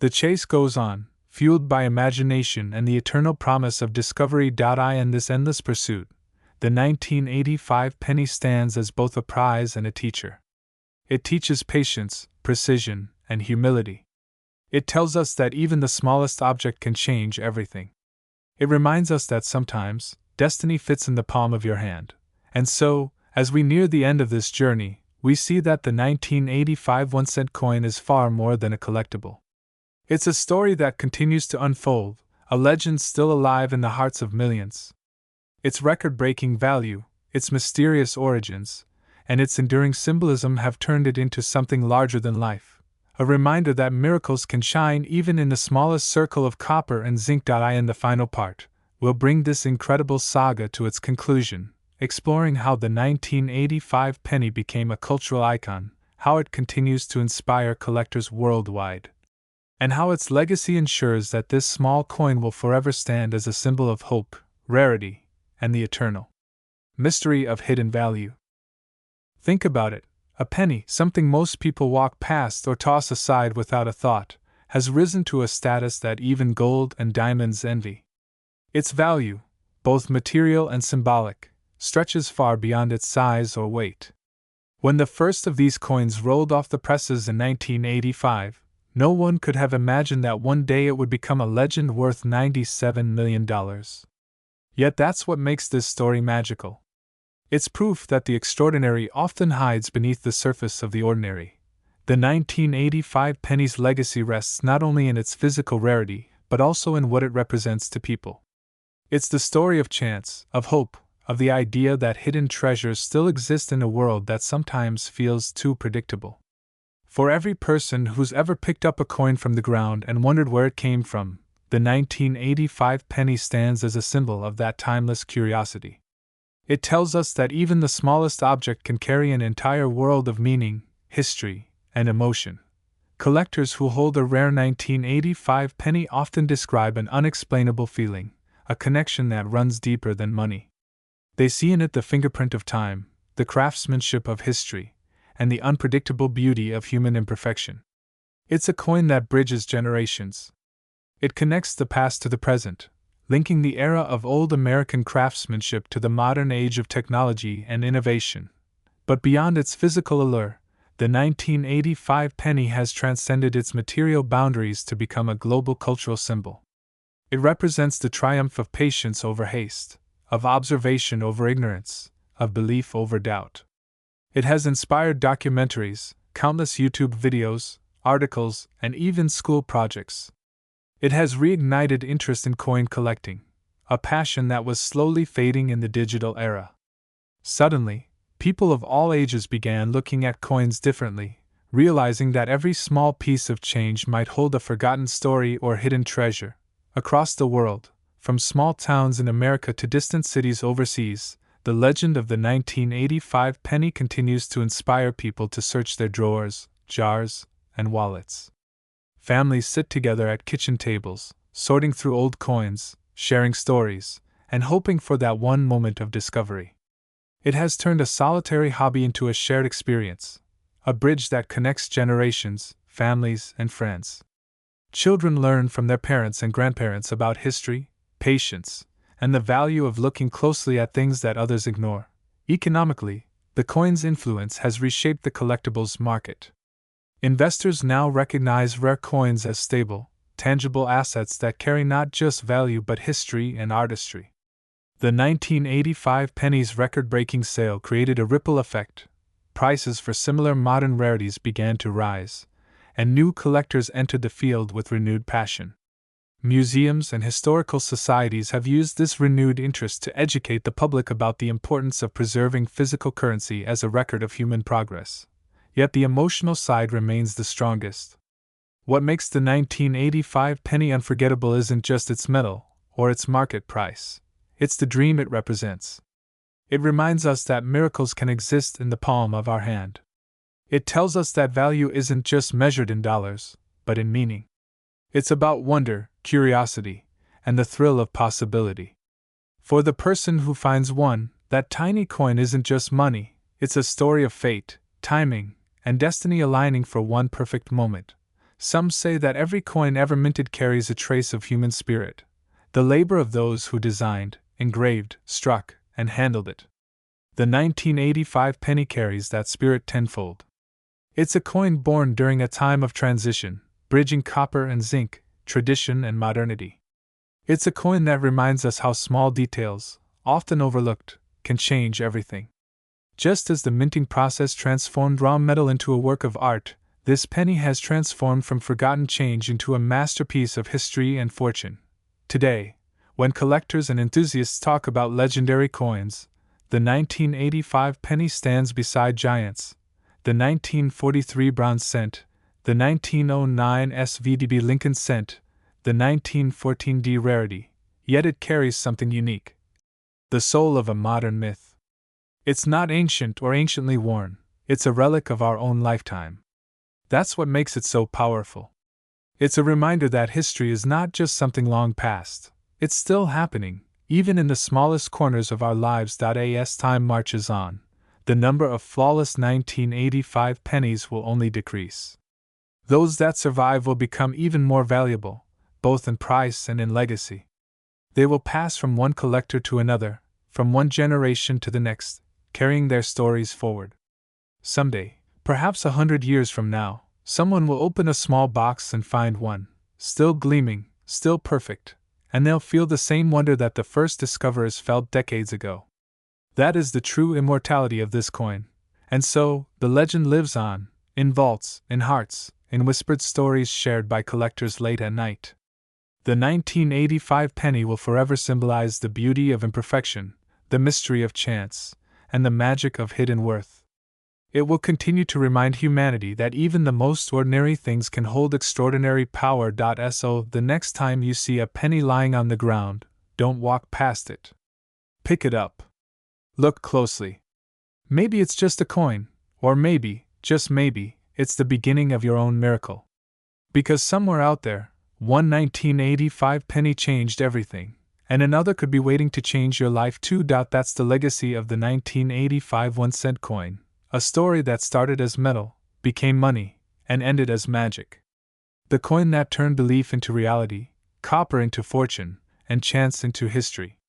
The chase goes on, fueled by imagination and the eternal promise of discovery. In this endless pursuit, the 1985 penny stands as both a prize and a teacher. It teaches patience, precision, and humility. It tells us that even the smallest object can change everything. It reminds us that sometimes, destiny fits in the palm of your hand. And so, as we near the end of this journey, we see that the 1985 1-cent coin is far more than a collectible. It's a story that continues to unfold, a legend still alive in the hearts of millions. Its record-breaking value, its mysterious origins, and its enduring symbolism have turned it into something larger than life, a reminder that miracles can shine even in the smallest circle of copper and zinc. In the final part, we'll bring this incredible saga to its conclusion, exploring how the 1985 penny became a cultural icon, how it continues to inspire collectors worldwide, and how its legacy ensures that this small coin will forever stand as a symbol of hope, rarity, and the eternal mystery of hidden value. Think about it. A penny, something most people walk past or toss aside without a thought, has risen to a status that even gold and diamonds envy. Its value, both material and symbolic, stretches far beyond its size or weight. When the first of these coins rolled off the presses in 1985, no one could have imagined that one day it would become a legend worth $97 million. Yet that's what makes this story magical. It's proof that the extraordinary often hides beneath the surface of the ordinary. The 1985 penny's legacy rests not only in its physical rarity, but also in what it represents to people. It's the story of chance, of hope, of the idea that hidden treasures still exist in a world that sometimes feels too predictable. For every person who's ever picked up a coin from the ground and wondered where it came from, the 1985 penny stands as a symbol of that timeless curiosity. It tells us that even the smallest object can carry an entire world of meaning, history, and emotion. Collectors who hold a rare 1985 penny often describe an unexplainable feeling, a connection that runs deeper than money. They see in it the fingerprint of time, the craftsmanship of history, and the unpredictable beauty of human imperfection. It's a coin that bridges generations. It connects the past to the present, linking the era of old American craftsmanship to the modern age of technology and innovation. But beyond its physical allure, the 1985 penny has transcended its material boundaries to become a global cultural symbol. It represents the triumph of patience over haste, of observation over ignorance, of belief over doubt. It has inspired documentaries, countless YouTube videos, articles, and even school projects. It has reignited interest in coin collecting, a passion that was slowly fading in the digital era. Suddenly, people of all ages began looking at coins differently, realizing that every small piece of change might hold a forgotten story or hidden treasure. Across the world, from small towns in America to distant cities overseas, the legend of the 1985 penny continues to inspire people to search their drawers, jars, and wallets. Families sit together at kitchen tables, sorting through old coins, sharing stories, and hoping for that one moment of discovery. It has turned a solitary hobby into a shared experience, a bridge that connects generations, families, and friends. Children learn from their parents and grandparents about history, patience, and the value of looking closely at things that others ignore. Economically, the coin's influence has reshaped the collectibles market. Investors now recognize rare coins as stable, tangible assets that carry not just value but history and artistry. The 1985 penny's record-breaking sale created a ripple effect. Prices for similar modern rarities began to rise, and new collectors entered the field with renewed passion. Museums and historical societies have used this renewed interest to educate the public about the importance of preserving physical currency as a record of human progress. Yet the emotional side remains the strongest. What makes the 1985 penny unforgettable isn't just its metal or its market price. It's the dream it represents. It reminds us that miracles can exist in the palm of our hand. It tells us that value isn't just measured in dollars, but in meaning. It's about wonder, curiosity, and the thrill of possibility. For the person who finds one, that tiny coin isn't just money, it's a story of fate, timing, and destiny aligning for one perfect moment. Some say that every coin ever minted carries a trace of human spirit, the labor of those who designed, engraved, struck, and handled it. The 1985 penny carries that spirit tenfold. It's a coin born during a time of transition, bridging copper and zinc, tradition and modernity. It's a coin that reminds us how small details, often overlooked, can change everything. Just as the minting process transformed raw metal into a work of art, this penny has transformed from forgotten change into a masterpiece of history and fortune. Today, when collectors and enthusiasts talk about legendary coins, the 1985 penny stands beside giants. The 1943 bronze cent, the 1909 SVDB Lincoln cent, the 1914 D rarity, yet it carries something unique. The soul of a modern myth. It's not ancient or anciently worn, it's a relic of our own lifetime. That's what makes it so powerful. It's a reminder that history is not just something long past, it's still happening, even in the smallest corners of our lives. As time marches on, the number of flawless 1985 pennies will only decrease. Those that survive will become even more valuable, both in price and in legacy. They will pass from one collector to another, from one generation to the next, carrying their stories forward. Someday, perhaps 100 years from now, someone will open a small box and find one, still gleaming, still perfect, and they'll feel the same wonder that the first discoverers felt decades ago. That is the true immortality of this coin. And so, the legend lives on, in vaults, in hearts, in whispered stories shared by collectors late at night. The 1985 penny will forever symbolize the beauty of imperfection, the mystery of chance, and the magic of hidden worth. It will continue to remind humanity that even the most ordinary things can hold extraordinary power. So, the next time you see a penny lying on the ground, don't walk past it. Pick it up. Look closely. Maybe it's just a coin, or maybe, just maybe, it's the beginning of your own miracle. Because somewhere out there, one 1985 penny changed everything, and another could be waiting to change your life too. That's the legacy of the 1985 1-cent coin, a story that started as metal, became money, and ended as magic. The coin that turned belief into reality, copper into fortune, and chance into history.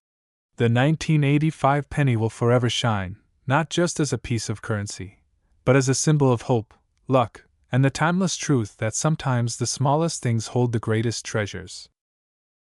The 1985 penny will forever shine, not just as a piece of currency, but as a symbol of hope, luck, and the timeless truth that sometimes the smallest things hold the greatest treasures.